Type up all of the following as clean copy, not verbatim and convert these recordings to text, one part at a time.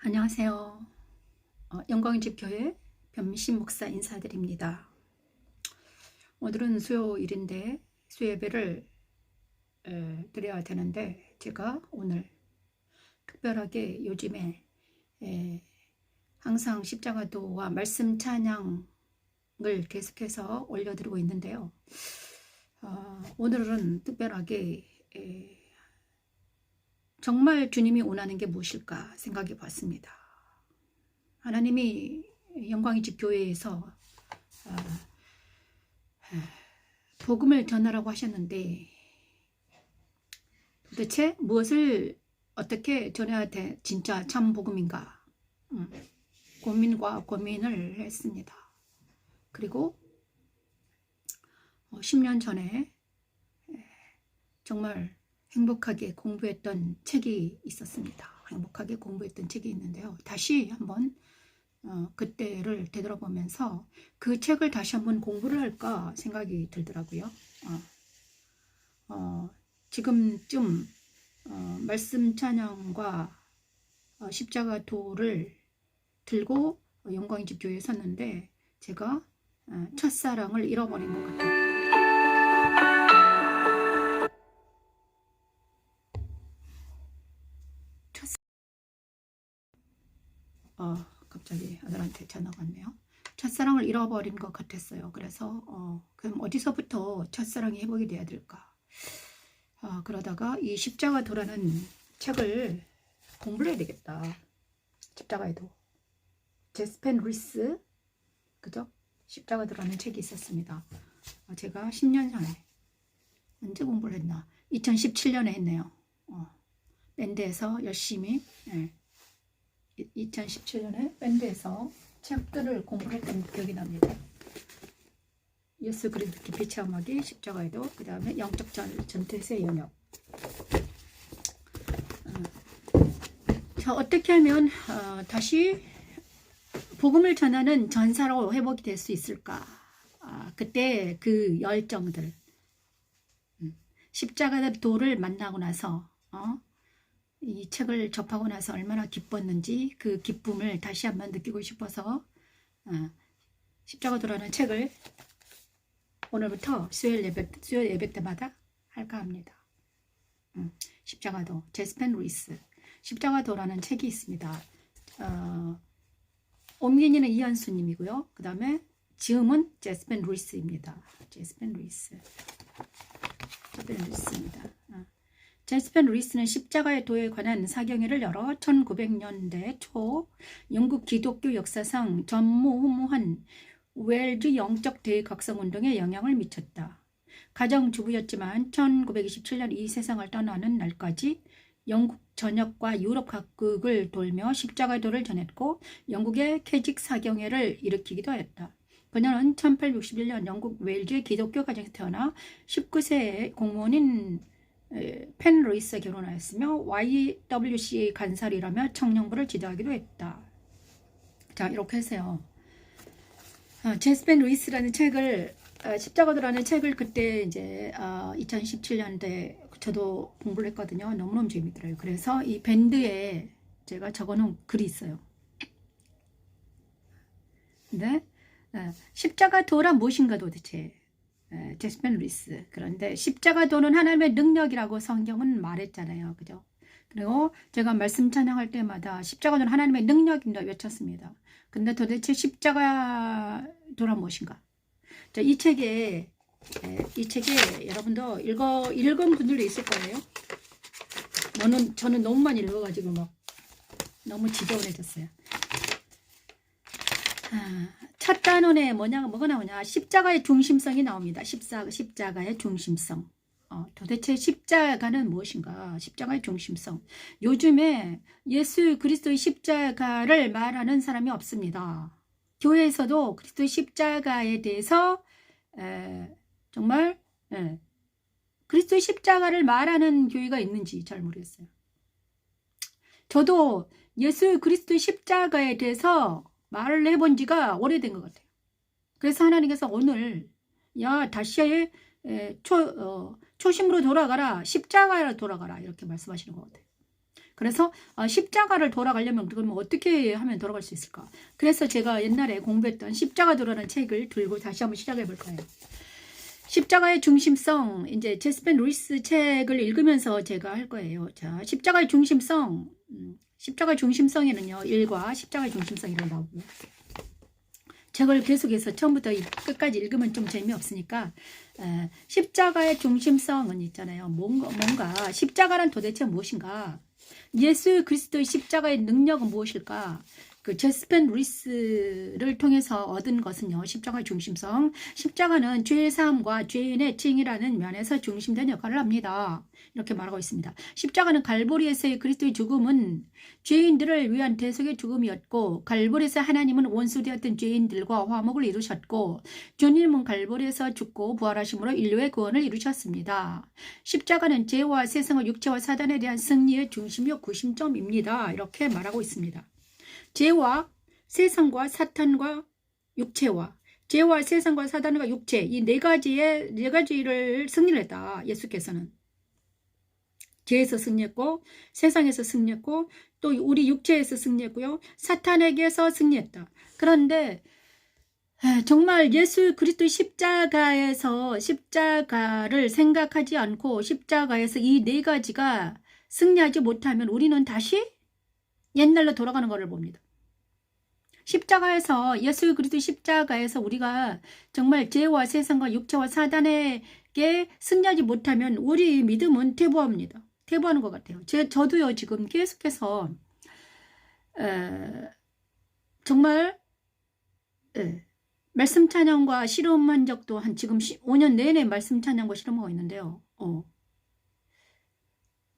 안녕하세요. 영광집 교회 변미신 목사 인사드립니다. 오늘은 수요일인데 수요예배를 드려야 되는데 제가 오늘 특별하게 요즘에 항상 십자가도와 말씀 찬양을 계속해서 올려드리고 있는데요. 오늘은 특별하게 정말 주님이 원하는 게 무엇일까 생각해 봤습니다. 하나님이 영광의 집 교회에서 복음을 전하라고 하셨는데 도대체 무엇을 어떻게 전해야 돼? 진짜 참 복음인가? 고민과 고민을 했습니다. 그리고 10년 전에 정말 행복하게 공부했던 책이 있었습니다. 행복하게 공부했던 책이 있는데요. 다시 한번 그때를 되돌아보면서 그 책을 다시 한번 공부를 할까 생각이 들더라고요. 지금쯤 말씀 찬양과 십자가도를 들고 영광의 집 교회에 섰는데 제가 첫사랑을 잃어버린 것 같아요. 갑자기 아들한테 전화가 왔네요. 첫사랑을 잃어버린 것 같았어요. 그래서 그럼 어디서부터 첫사랑이 회복이 돼야 될까? 그러다가 이 십자가도라는 책을 공부를 해야 되겠다. 십자가에도 제스펜 루이스, 그죠? 십자가도라는 책이 있었습니다. 제가 10년 전에 언제 공부를 했나? 2017년에 했네요. 밴드에서 열심히 2017년에 밴드에서 책들을 공부했던 기억이 납니다. 예수 그리스도 깊이 체험하기, 십자가에도, 그 다음에 영적 전투에서의 영역. 자, 어떻게 하면 다시 복음을 전하는 전사로 회복이 될 수 있을까? 그때 그 열정들, 십자가도를 만나고 나서 이 책을 접하고 나서 얼마나 기뻤는지 그 기쁨을 다시 한번 느끼고 싶어서 십자가도라는 책을 오늘부터 수요일 예배 때마다 할까 합니다. 십자가도, 제스펜 루이스 십자가도라는 책이 있습니다. 옴기니는 이현수님이고요. 그 다음에 지음은 제스펜 루이스입니다. 제스펜 루이스입니다. 제스펜 루이스는 십자가의 도에 관한 사경회를 열어 1900년대 초 영국 기독교 역사상 전무후무한 웰즈 영적 대각성운동에 영향을 미쳤다. 가정주부였지만 1927년 이 세상을 떠나는 날까지 영국 전역과 유럽 각국을 돌며 십자가도를 전했고 영국의 캐직 사경회를 일으키기도 하였다. 그녀는 1861년 영국 웰즈의 기독교 가정에서 태어나 19세에 공무원인 펜 루이스와 결혼하였으며 YWCA 간살이라며 청년부를 지도하기도 했다. 자, 이렇게 해서요. 제스펜 루이스라는 책을 십자가도라는 책을 그때 이제 2017년대 저도 공부를 했거든요. 너무너무 재밌더라고요. 그래서 이 밴드에 제가 적어놓은 글이 있어요. 근데 십자가도란 무엇인가 도대체? 제스펜 루이스. 그런데 십자가도는 하나님의 능력이라고 성경은 말했잖아요. 그죠? 그리고 제가 말씀 찬양할 때마다 십자가도는 하나님의 능력입니다 외쳤습니다. 근데 도대체 십자가도란 무엇인가? 자, 이 책에 여러분도 읽은 분들도 있을 거예요. 저는 너무 많이 읽어가지고 막 너무 지저분해졌어요. 첫 단원에 뭐가 나오냐? 십자가의 중심성이 나옵니다. 십자가의 중심성. 도대체 십자가는 무엇인가? 십자가의 중심성. 요즘에 예수 그리스도의 십자가를 말하는 사람이 없습니다. 교회에서도 그리스도의 십자가에 대해서 정말 그리스도의 십자가를 말하는 교회가 있는지 잘 모르겠어요. 저도 예수 그리스도의 십자가에 대해서 말을 해본 지가 오래된 것 같아요. 그래서 하나님께서 오늘 다시 초심으로 돌아가라, 십자가로 돌아가라 이렇게 말씀하시는 것 같아요. 그래서 십자가를 돌아가려면 그러면 어떻게 하면 돌아갈 수 있을까? 그래서 제가 옛날에 공부했던 십자가 도라는 책을 들고 다시 한번 시작해 볼 거예요. 십자가의 중심성, 이제 제스펜 루이스 책을 읽으면서 제가 할 거예요. 자, 십자가의 중심성, 십자가의 중심성에는요, 1과 십자가의 중심성이라고 나오고요. 책을 계속해서 처음부터 끝까지 읽으면 좀 재미없으니까 십자가의 중심성은 있잖아요. 뭔가 십자가란 도대체 무엇인가? 예수 그리스도의 십자가의 능력은 무엇일까? 그 제스펜 루이스를 통해서 얻은 것은요, 십자가의 중심성. 십자가는 죄의 사함과 죄인의 칭이라는 면에서 중심된 역할을 합니다. 이렇게 말하고 있습니다. 십자가는 갈보리에서의 그리스도의 죽음은 죄인들을 위한 대속의 죽음이었고, 갈보리에서 하나님은 원수되었던 죄인들과 화목을 이루셨고, 주님은 갈보리에서 죽고 부활하심으로 인류의 구원을 이루셨습니다. 십자가는 죄와 세상과 육체와 사단에 대한 승리의 중심이요 구심점입니다. 이렇게 말하고 있습니다. 죄와 세상과 사탄과 육체와 죄와 세상과 사단과 육체 이 네 가지를 승리를 했다. 예수께서는 죄에서 승리했고 세상에서 승리했고 또 우리 육체에서 승리했고요. 사탄에게서 승리했다. 그런데 정말 예수 그리스도의 십자가에서 십자가를 생각하지 않고 십자가에서 이 네 가지가 승리하지 못하면 우리는 다시 옛날로 돌아가는 것을 봅니다. 십자가에서 예수 그리스도 십자가에서 우리가 정말 죄와 세상과 육체와 사단에게 승리하지 못하면 우리 믿음은 퇴보합니다. 퇴보하는 것 같아요. 저도요 지금 계속해서 정말 말씀 찬양과 실험한 적도 한 지금 5년 내내 말씀 찬양과 실험하고 있는데요.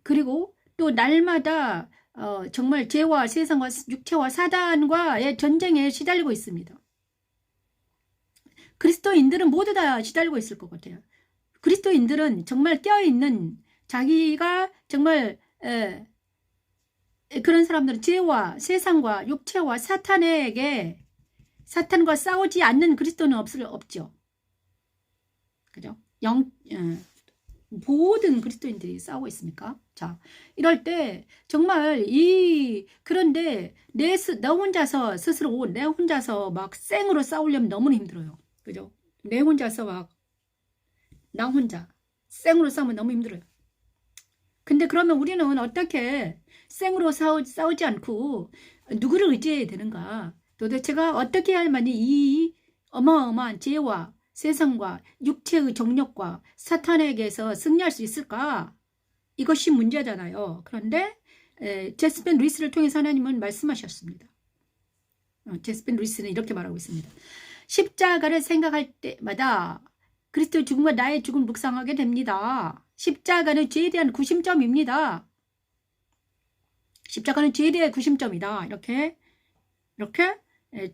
그리고 또 날마다 정말 죄와 세상과 육체와 사단과의 전쟁에 시달리고 있습니다. 그리스도인들은 모두 다 시달리고 있을 것 같아요. 그리스도인들은 정말 깨어있는 자기가 정말 그런 사람들은 죄와 세상과 육체와 사탄과 싸우지 않는 그리스도는 없죠. 그죠? 모든 그리스도인들이 싸우고 있으니까. 자, 이럴 때 정말 그런데 나 혼자서 막 생으로 싸우려면 너무나 힘들어요. 그죠? 내 혼자서 나 혼자 생으로 싸우면 너무 힘들어요. 근데 그러면 우리는 어떻게 생으로 싸우지 않고 누구를 의지해야 되는가? 도대체가 어떻게 해야만이 이 어마어마한 죄와 세상과 육체의 정력과 사탄에게서 승리할 수 있을까? 이것이 문제잖아요. 그런데 제스펜 루이스를 통해서 하나님은 말씀하셨습니다. 제스펜 루이스는 이렇게 말하고 있습니다. 십자가를 생각할 때마다 그리스도의 죽음과 나의 죽음을 묵상하게 됩니다. 십자가는 죄에 대한 구심점입니다. 십자가는 죄에 대한 구심점이다. 이렇게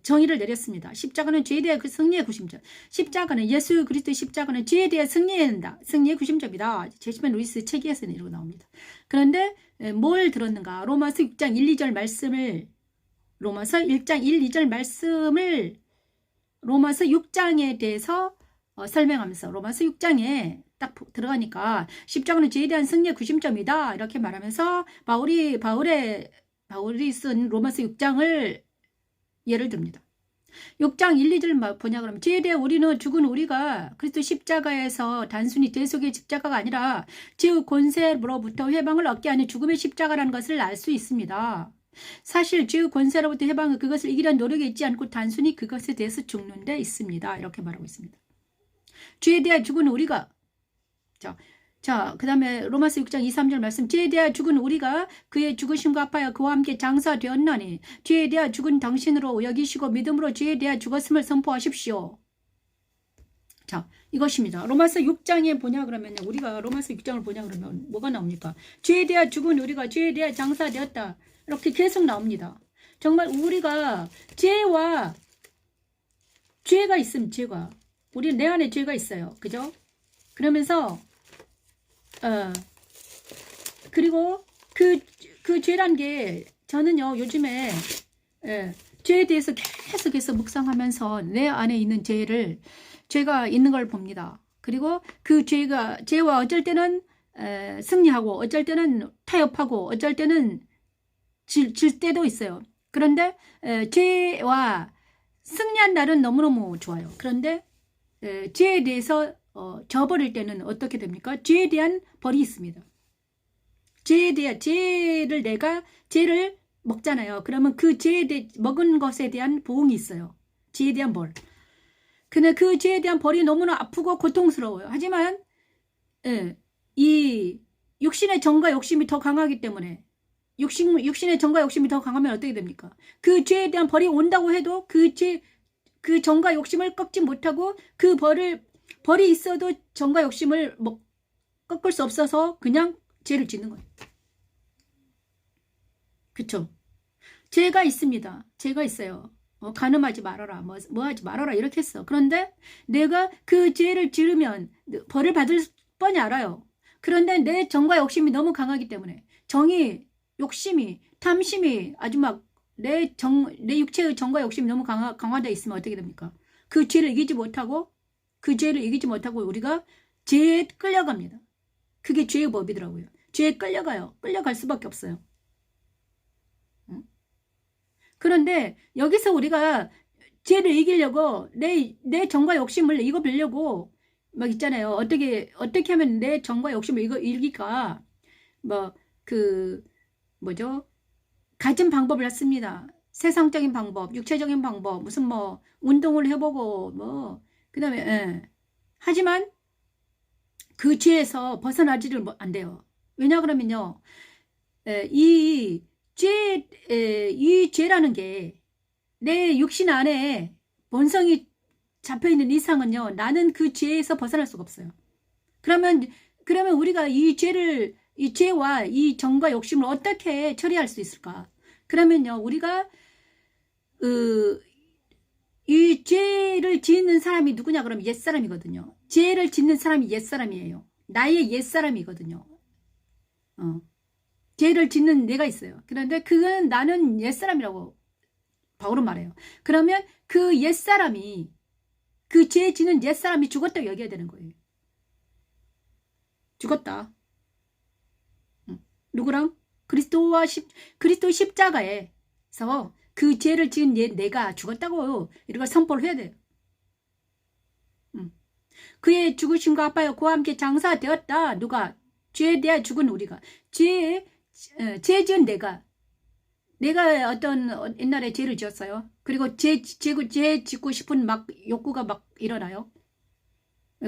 정의를 내렸습니다. 십자가는 죄에 대한 그 승리의 구심점. 십자가는 예수 그리스도의 십자가는 죄에 대한 승리의 구심점이다. 제스펜 루이스 책에서는 이러고 나옵니다. 그런데 뭘 들었는가? 로마서 6장 1, 2절 말씀을 로마서 1장 1, 2절 말씀을 로마서 6장에 대해서 설명하면서 로마서 6장에 딱 들어가니까 십자가는 죄에 대한 승리의 구심점이다. 이렇게 말하면서 바울이 쓴 로마서 6장을 예를 듭니다. 6장 1, 2절 보냐 그러면 죄에 대해 우리는 죽은 우리가 그리스도 십자가에서 단순히 대속의 십자가가 아니라 죄의 권세로부터 해방을 얻게 하는 죽음의 십자가라는 것을 알 수 있습니다. 사실 죄의 권세로부터 해방은 그것을 이기려는 노력이 있지 않고 단순히 그것에 대해서 죽는 데 있습니다. 이렇게 말하고 있습니다. 죄에 대해 죽은 우리가 자, 그 다음에 로마서 6장 2, 3절 말씀. 죄에 대하여 죽은 우리가 그의 죽으심과 합하여 그와 함께 장사되었나니 죄에 대하여 죽은 당신으로 여기시고 믿음으로 죄에 대하여 죽었음을 선포하십시오. 자, 이것입니다. 로마서 6장에 보냐 그러면 우리가 로마서 6장을 보냐 그러면 뭐가 나옵니까? 죄에 대하여 죽은 우리가 죄에 대하여 장사되었다. 이렇게 계속 나옵니다. 정말 우리가 죄가 있으면 우리 내 안에 죄가 있어요. 그죠? 그러면서 그리고 그 죄란 게 저는요 요즘에 죄에 대해서 계속해서 묵상하면서 내 안에 있는 죄가 있는 걸 봅니다. 그리고 그 죄와 어쩔 때는 승리하고 어쩔 때는 타협하고 어쩔 때는 질 때도 있어요. 그런데 죄와 승리한 날은 너무너무 좋아요. 그런데 죄에 대해서 저버릴 때는 어떻게 됩니까? 죄에 대한 벌이 있습니다. 죄를 먹잖아요. 그러면 그 먹은 것에 대한 보응이 있어요. 죄에 대한 벌. 근데 그 죄에 대한 벌이 너무나 아프고 고통스러워요. 하지만 이 육신의 정과 욕심이 더 강하기 때문에 육신의 정과 욕심이 더 강하면 어떻게 됩니까? 그 죄에 대한 벌이 온다고 해도 그 정과 욕심을 꺾지 못하고 그 벌이 있어도 정과 욕심을 꺾을 수 없어서 그냥 죄를 짓는 거예요. 그쵸? 죄가 있습니다. 죄가 있어요. 간음하지 말아라. 뭐 하지 말아라. 이렇게 했어. 그런데 내가 그 죄를 지르면 벌을 받을 뻔히 알아요. 그런데 내 정과 욕심이 너무 강하기 때문에 욕심이, 탐심이 아주 막 내 육체의 정과 욕심이 너무 강화되어 있으면 어떻게 됩니까? 그 죄를 이기지 못하고 우리가 죄에 끌려갑니다. 그게 죄의 법이더라고요. 죄에 끌려가요. 끌려갈 수밖에 없어요. 그런데 여기서 우리가 죄를 이기려고 내 정과 욕심을 이겨보려고 막 있잖아요. 어떻게 하면 내 정과 욕심을 이길까? 가진 방법을 씁니다. 세상적인 방법, 육체적인 방법, 무슨 운동을 해보고 그 다음에 하지만 그 죄에서 벗어나지를 안 돼요. 왜냐 그러면요, 이 죄라는 게 내 육신 안에 본성이 잡혀있는 이상은요, 나는 그 죄에서 벗어날 수가 없어요. 그러면 우리가 이 죄와 이 정과 욕심을 어떻게 처리할 수 있을까? 그러면요, 우리가 이 죄를 짓는 사람이 누구냐 그러면 옛사람이거든요. 죄를 짓는 사람이 옛사람이에요. 나의 옛사람이거든요. 죄를 짓는 내가 있어요. 그런데 그건 나는 옛사람이라고 바울은 말해요. 그러면 그 옛사람이, 그 죄 짓는 옛사람이 죽었다고 여겨야 되는 거예요. 죽었다. 누구랑? 그리스도 십자가에서 그 죄를 지은 내가 죽었다고 이걸 선포를 해야 돼요. 그의 죽으심과 합하여 그와 함께 장사되었다. 누가? 죄에 대해 죽은 우리가. 죄 지은 내가 어떤 옛날에 죄를 지었어요. 그리고 죄 짓고 싶은 욕구가 일어나요.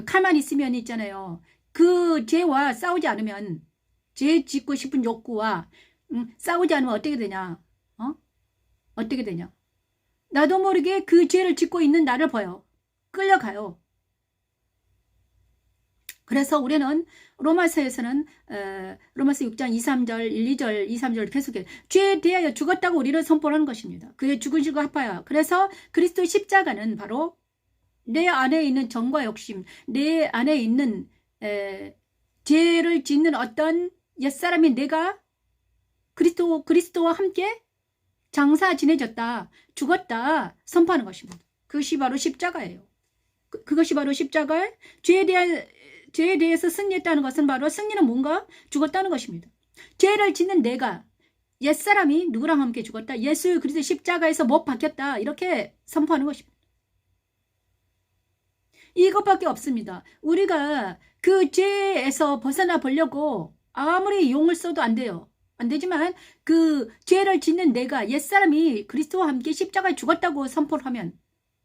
가만히 있으면 있잖아요. 그 죄와 싸우지 않으면, 죄 짓고 싶은 욕구와 싸우지 않으면 어떻게 되냐? 어떻게 되냐? 나도 모르게 그 죄를 짓고 있는 나를 봐요. 끌려가요. 그래서 우리는 로마서에서는 로마서 6장 2, 3절, 1, 2절, 2, 3절 계속해 죄에 대하여 죽었다고 우리는 선포하는 것입니다. 그의 죽으심과 합하여. 그래서 그리스도 십자가는 바로 내 안에 있는 정과 욕심, 내 안에 있는 죄를 짓는 어떤 옛사람인 내가 그리스도와 함께 장사 지내졌다, 죽었다 선포하는 것입니다. 그것이 바로 십자가예요. 그것이 바로 십자가. 죄에 대해서 승리했다는 것은 바로 승리는 뭔가? 죽었다는 것입니다. 죄를 짓는 내가, 옛사람이 누구랑 함께 죽었다? 예수 그리스도 십자가에서 못 박혔다. 이렇게 선포하는 것입니다. 이것밖에 없습니다. 우리가 그 죄에서 벗어나 보려고 아무리 용을 써도 안 돼요. 안 되지만 그 죄를 짓는 내가, 옛사람이 그리스도와 함께 십자가에 죽었다고 선포를 하면,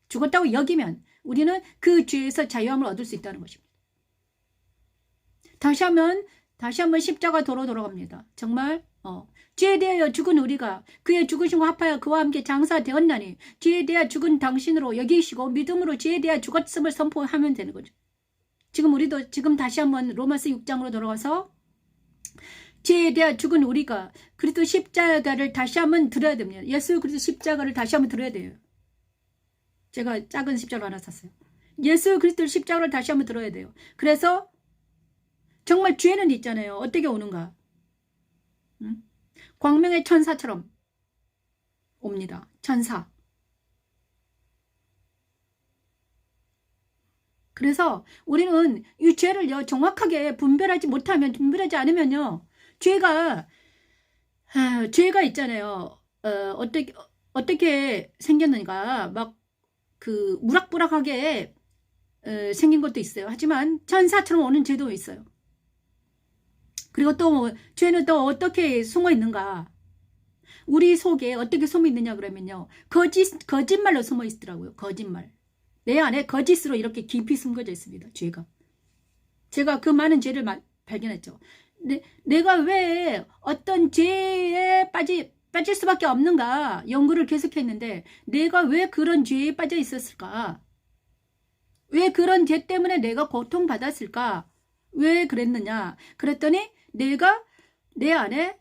죽었다고 여기면 우리는 그 죄에서 자유함을 얻을 수 있다는 것입니다. 다시 한번 십자가 도로 돌아갑니다. 정말 죄에 대하여 죽은 우리가 그의 죽으심과 합하여 그와 함께 장사되었나니 죄에 대하여 죽은 당신으로 여기시고 믿음으로 죄에 대하여 죽었음을 선포하면 되는 거죠. 지금 다시 한번 로마서 6장으로 돌아가서 죄에 대하여 죽은 우리가 그리스도 십자가를 다시 한번 들어야 됩니다. 예수 그리스도 십자가를 다시 한번 들어야 돼요. 제가 작은 십자가를 하나 샀어요. 예수 그리스도 십자가를 다시 한번 들어야 돼요. 그래서 정말 죄는 있잖아요. 어떻게 오는가? 광명의 천사처럼 옵니다. 천사. 그래서 우리는 이 죄를 정확하게 분별하지 않으면요, 죄가 죄가 있잖아요. 어떻게 생겼는가 막 그 무락부락하게 생긴 것도 있어요. 하지만 천사처럼 오는 죄도 있어요. 그리고 또 죄는 또 어떻게 숨어 있는가? 우리 속에 어떻게 숨어 있느냐 그러면요. 거짓말로 숨어 있더라고요. 거짓말. 내 안에 거짓으로 이렇게 깊이 숨겨져 있습니다. 죄가. 제가 그 많은 죄를 발견했죠. 내가 왜 어떤 죄에 빠질 수밖에 없는가 연구를 계속했는데 내가 왜 그런 죄에 빠져 있었을까? 왜 그런 죄 때문에 내가 고통받았을까? 왜 그랬느냐? 그랬더니 내가 내 안에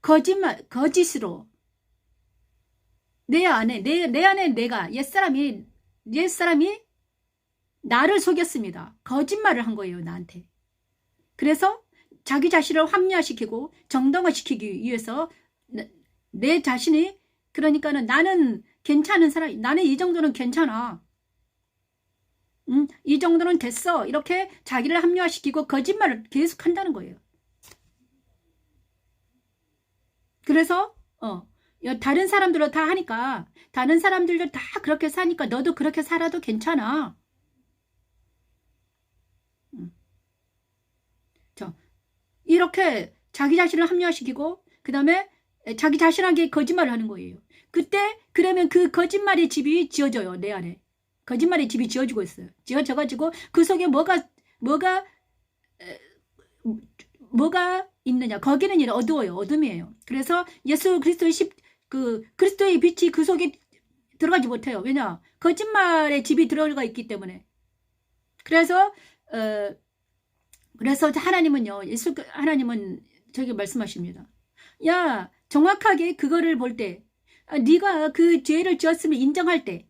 거짓으로 내 안에 내가 옛사람이 나를 속였습니다. 거짓말을 한 거예요, 나한테. 그래서 자기 자신을 합리화시키고 정당화시키기 위해서 내 자신이 그러니까는 나는 괜찮은 사람, 나는 이 정도는 괜찮아. 이 정도는 됐어. 이렇게 자기를 합리화시키고 거짓말을 계속 한다는 거예요. 그래서 다른 사람들도 다 하니까 다른 사람들도 다 그렇게 사니까 너도 그렇게 살아도 괜찮아. 이렇게 자기 자신을 합리화시키고 그 다음에 자기 자신에게 거짓말을 하는 거예요. 그때 그러면 그 거짓말의 집이 지어져요. 내 안에. 거짓말의 집이 지어지고 있어요. 지어져가지고 그 속에 뭐가 있느냐. 거기는 어두워요. 어둠이에요. 그래서 예수 그리스도의 그리스도의 빛이 그 속에 들어가지 못해요. 왜냐? 거짓말의 집이 들어가 있기 때문에. 그래서 하나님은요. 하나님은 저기 말씀하십니다. 야, 정확하게 그거를 볼 때, 네가 그 죄를 지었으면 인정할 때,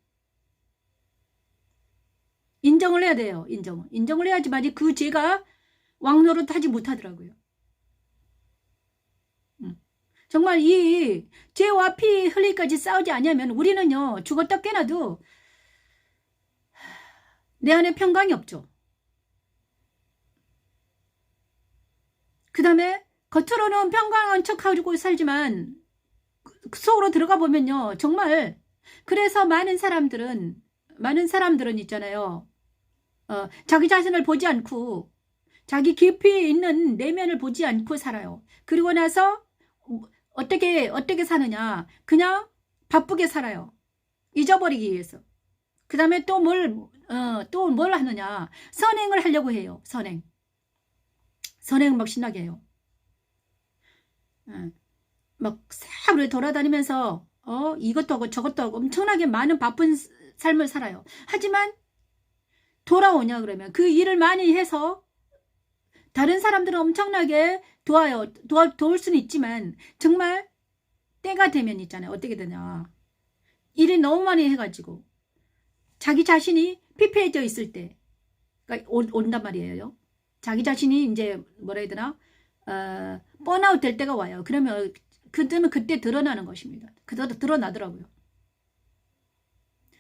인정을 해야 돼요. 인정을 해야지만 그 죄가 왕노릇하지 못하더라고요. 정말 이 죄와 피 흘리기까지 싸우지 않으면 우리는요. 죽었다 깨나도 내 안에 평강이 없죠. 그 다음에 겉으로는 평강한 척하고 살지만 속으로 들어가 보면요. 정말 그래서 많은 사람들은 있잖아요. 자기 자신을 보지 않고 자기 깊이 있는 내면을 보지 않고 살아요. 그리고 나서 어떻게 사느냐. 그냥 바쁘게 살아요. 잊어버리기 위해서. 그 다음에 또 뭘 하느냐. 선행을 하려고 해요. 선행 막 신나게 해요. 막 싹 돌아다니면서 이것도 하고 저것도 하고 엄청나게 많은 바쁜 삶을 살아요. 하지만 돌아오냐 그러면 그 일을 많이 해서 다른 사람들은 엄청나게 도울 수는 있지만 정말 때가 되면 있잖아요. 어떻게 되냐. 일이 너무 많이 해가지고 자기 자신이 피폐해져 있을 때 그러니까 온단 말이에요. 자기 자신이 이제 뭐라 해야 되나 번아웃 될 때가 와요. 그러면 그때 드러나는 것입니다. 그때 드러나더라고요.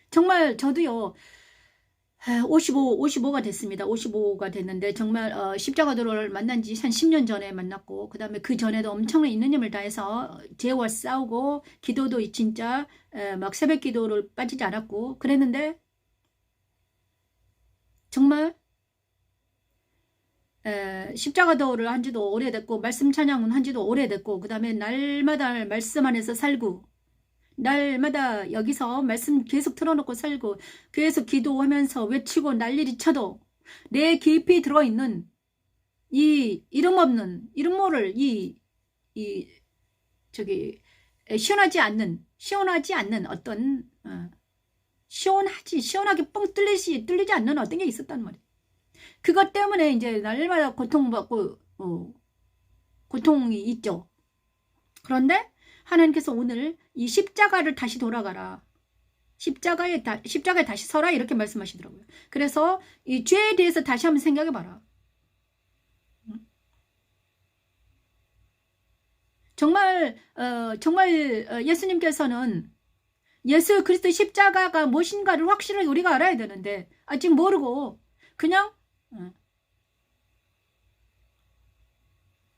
정말 저도요. 55가 됐습니다. 55가 됐는데 정말 십자가도를 만난 지 한 10년 전에 만났고 그 다음에 그 전에도 엄청난 있는 힘을 다해서 죄와 싸우고 기도도 진짜 막 새벽 기도를 빠지지 않았고 그랬는데 정말 십자가도를 한 지도 오래됐고 말씀 찬양은 한 지도 오래됐고 그 다음에 날마다 말씀 안에서 살고 날마다 여기서 말씀 계속 틀어놓고 살고 계속 기도하면서 외치고 난리를 쳐도 내 깊이 들어있는 이 이름 없는 이름 모를 시원하지 않는 어떤 시원하게 뻥 뚫리지 않는 어떤 게 있었단 말이에요. 그것 때문에 이제 날마다 고통받고 고통이 있죠. 그런데 하나님께서 오늘 이 십자가를 다시 돌아가라. 십자가에 다시 서라 이렇게 말씀하시더라고요. 그래서 이 죄에 대해서 다시 한번 생각해봐라. 정말 예수님께서는 예수 그리스도 십자가가 무엇인가를 확실하게 우리가 알아야 되는데 아직 모르고 그냥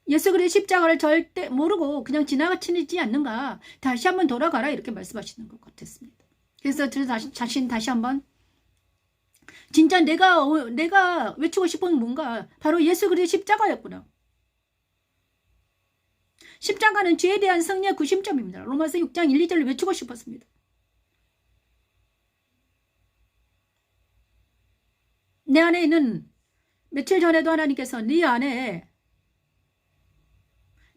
예수 그리스도의 십자가를 절대 모르고 그냥 지나치지 않는가. 다시 한번 돌아가라 이렇게 말씀하시는 것 같았습니다. 그래서 저 다시 한번 진짜 내가 외치고 싶은 뭔가 바로 예수 그리스도의 십자가였구나. 십자가는 죄에 대한 승리의 구심점입니다. 로마서 6장 1, 2절을 외치고 싶었습니다. 내 안에 있는 며칠 전에도 하나님께서 네 안에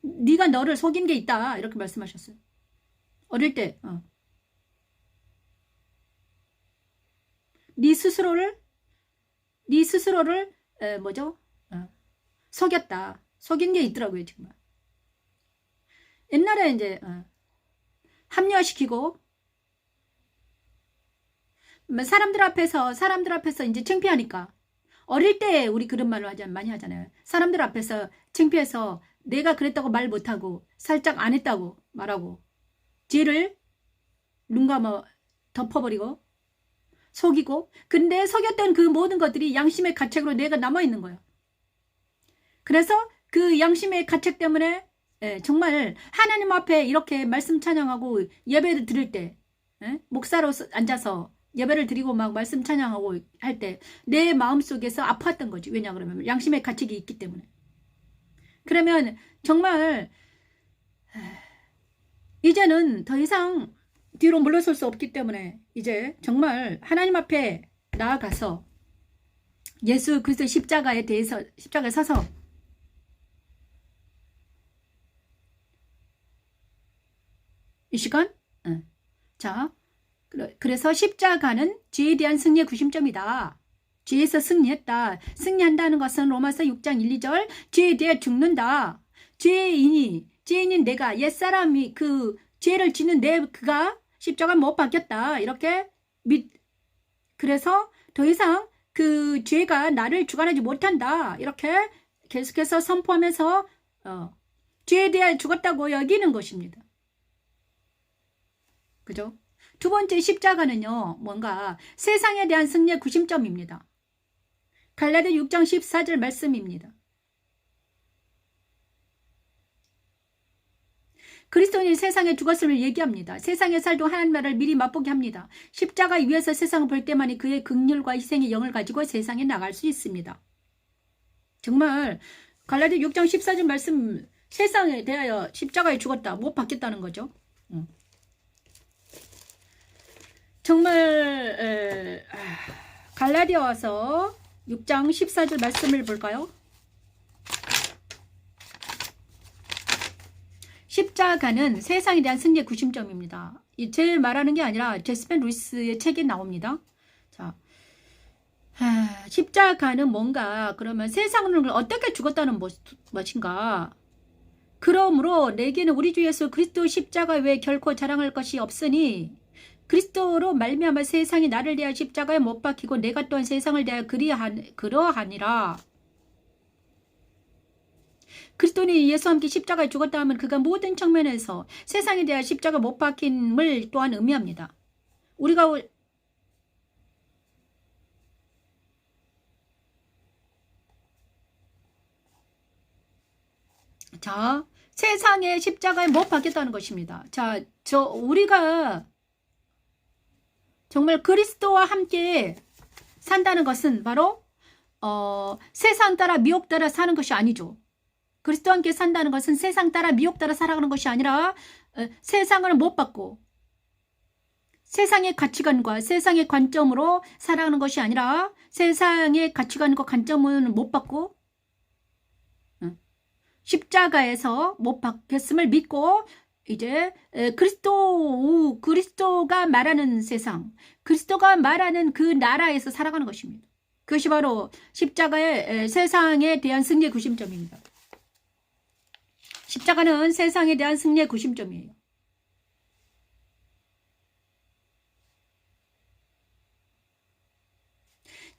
네가 너를 속인 게 있다 이렇게 말씀하셨어요. 어릴 때 네 스스로를 속였다. 속인 게 있더라고요. 정말. 옛날에 이제 합리화시키고 사람들 앞에서 이제 창피하니까 어릴 때 우리 그런 말을 많이 하잖아요. 사람들 앞에서 창피해서 내가 그랬다고 말 못하고 살짝 안 했다고 말하고 죄를 눈 감아 덮어버리고 속이고 근데 속였던 그 모든 것들이 양심의 가책으로 내가 남아있는 거예요. 그래서 그 양심의 가책 때문에 정말 하나님 앞에 이렇게 말씀 찬양하고 예배를 드릴 때 목사로 앉아서 예배를 드리고 막 말씀 찬양하고 할 때 내 마음속에서 아팠던 거지. 왜냐 그러면 양심의 가책이 있기 때문에. 그러면 정말 이제는 더 이상 뒤로 물러설 수 없기 때문에 이제 정말 하나님 앞에 나아가서 예수 그리스도 십자가에 서서 이 시간 자 그래서 십자가는 죄에 대한 승리의 구심점이다. 죄에서 승리했다. 승리한다는 것은 로마서 6장 1, 2절 죄에 대해 죽는다. 죄인인 내가 옛사람이 그 죄를 짓는 그가 십자가 못 박혔다. 이렇게 그래서 더 이상 그 죄가 나를 주관하지 못한다. 이렇게 계속해서 선포하면서 죄에 대해 죽었다고 여기는 것입니다. 그죠? 두 번째 십자가는요. 뭔가 세상에 대한 승리의 구심점입니다. 갈라디아 6장 14절 말씀입니다. 그리스도인이 세상에 죽었음을 얘기합니다. 세상에 살도 하나님 나라를 미리 맛보게 합니다. 십자가 위에서 세상을 볼 때만이 그의 긍휼과 희생의 영을 가지고 세상에 나갈 수 있습니다. 정말 갈라디아 6장 14절 말씀 세상에 대하여 십자가에 죽었다. 못 박겠다는 거죠. 정말 갈라디아 와서 6장 14절 말씀을 볼까요? 십자가는 세상에 대한 승리의 구심점입니다. 제 말하는 게 아니라 제스펜 루이스의 책에 나옵니다. 자, 십자가는 뭔가 그러면 세상을 어떻게 죽었다는 것인가? 그러므로 내게는 우리 주 예수 그리스도 십자가 외에 결코 자랑할 것이 없으니 그리스도로 말미암아 세상이 나를 대하여 십자가에 못 박히고 내가 또한 세상을 대하여 그러하니라. 그리스도는 예수와 함께 십자가에 죽었다 하면 그가 모든 측면에서 세상에 대하여 십자가 못 박힘을 또한 의미합니다. 우리가 자, 세상에 십자가에 못 박혔다는 것입니다. 자, 우리가 정말 그리스도와 함께 산다는 것은 바로 세상 따라 미혹 따라 사는 것이 아니죠. 그리스도와 함께 산다는 것은 세상 따라 미혹 따라 살아가는 것이 아니라 세상을 못 받고 세상의 가치관과 세상의 관점으로 살아가는 것이 아니라 세상의 가치관과 관점은 못 받고 십자가에서 못 박혔음을 믿고 이제 그리스도가 말하는 세상, 그리스도가 말하는 그 나라에서 살아가는 것입니다. 그것이 바로 십자가의 세상에 대한 승리의 구심점입니다. 십자가는 세상에 대한 승리의 구심점이에요.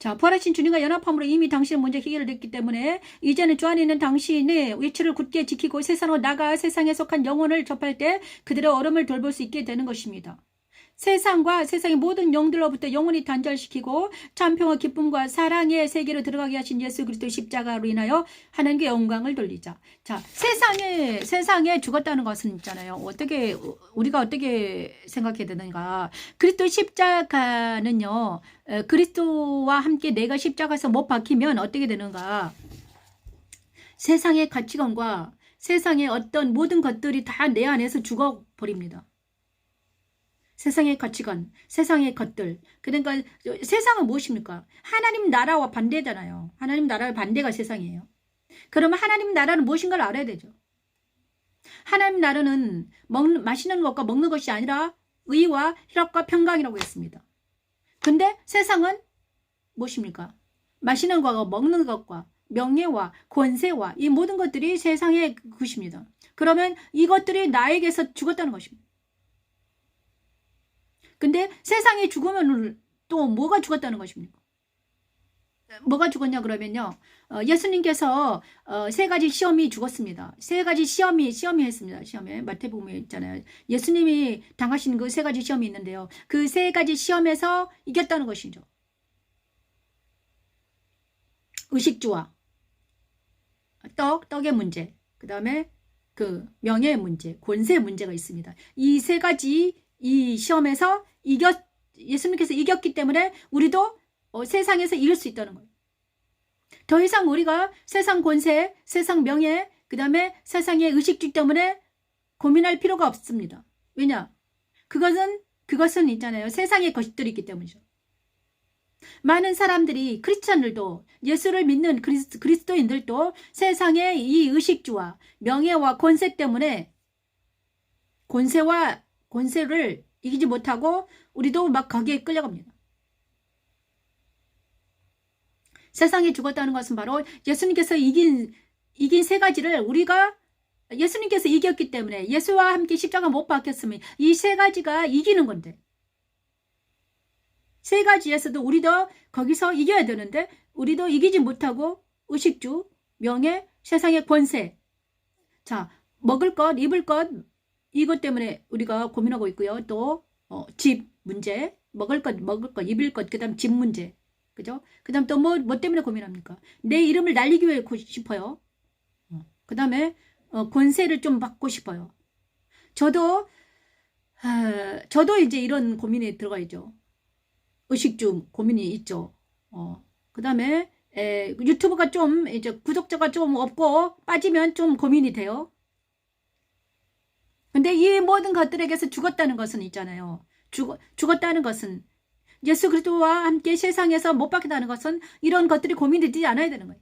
자, 부활하신 주님과 연합함으로 이미 당신은 먼저 해결됐기 때문에 이제는 주 안에 있는 당신의 위치를 굳게 지키고 세상으로 나가 세상에 속한 영혼을 접할 때 그들의 얼음을 돌볼 수 있게 되는 것입니다. 세상과 세상의 모든 영들로부터 영원히 단절시키고 참평화 기쁨과 사랑의 세계로 들어가게 하신 예수 그리스도 십자가로 인하여 하나님께 영광을 돌리자. 자, 세상에 죽었다는 것은 있잖아요. 우리가 어떻게 생각해야 되는가? 그리스도 십자가는요, 그리스도와 함께 내가 십자가에서 못 박히면 어떻게 되는가? 세상의 가치관과 세상의 어떤 모든 것들이 다 내 안에서 죽어버립니다. 세상의 가치관, 세상의 것들. 그러니까 세상은 무엇입니까? 하나님 나라와 반대잖아요. 하나님 나라의 반대가 세상이에요. 그러면 하나님 나라는 무엇인가를 알아야 되죠. 하나님 나라는 마시는 것과 먹는 것이 아니라 의와 희락과 평강이라고 했습니다. 근데 세상은 무엇입니까? 마시는 것과 먹는 것과 명예와 권세와 이 모든 것들이 세상의 것입니다. 그러면 이것들이 나에게서 죽었다는 것입니다. 근데 세상에 죽으면 또 뭐가 죽었다는 것입니까? 뭐가 죽었냐 그러면요. 예수님께서 세 가지 시험이 죽었습니다. 세 가지 시험이 했습니다. 시험에 마태복음에 있잖아요. 예수님이 당하신 그 세 가지 시험이 있는데요. 그 세 가지 시험에서 이겼다는 것이죠. 의식주와 떡의 문제, 그 다음에 그 명예의 문제, 권세의 문제가 있습니다. 이 세 가지 이 시험에서 예수님께서 이겼기 때문에 우리도 세상에서 이길 수 있다는 거예요. 더 이상 우리가 세상 권세, 세상 명예, 그 다음에 세상의 의식주 때문에 고민할 필요가 없습니다. 왜냐? 그것은 있잖아요. 세상의 것들이 있기 때문이죠. 많은 사람들이 크리스찬들도 예수를 믿는 그리스도인들도 세상의 이 의식주와 명예와 권세 때문에 권세를 이기지 못하고 우리도 막 거기에 끌려갑니다. 세상에 죽었다는 것은 바로 예수님께서 이긴 세 가지를 우리가 예수님께서 이겼기 때문에 예수와 함께 십자가 못 박혔으면 이 세 가지가 이기는 건데 세 가지에서도 우리도 거기서 이겨야 되는데 우리도 이기지 못하고 의식주, 명예, 세상의 권세 자 먹을 것, 입을 것 이것 때문에 우리가 고민하고 있고요. 또 집 문제, 먹을 것, 입을 것, 그 다음 집 문제, 그죠? 그 다음 또 뭐 때문에 고민합니까? 내 이름을 날리기 위해 싶어요. 그 다음에 권세를 좀 받고 싶어요. 저도 이제 이런 고민에 들어가 있죠. 의식주 고민이 있죠. 그 다음에 유튜브가 좀 이제 구독자가 좀 없고 빠지면 좀 고민이 돼요. 근데 이 모든 것들에게서 죽었다는 것은 있잖아요. 죽었다는 것은 예수 그리스도와 함께 세상에서 못 박혔다는 것은 이런 것들이 고민이 되지 않아야 되는 거예요.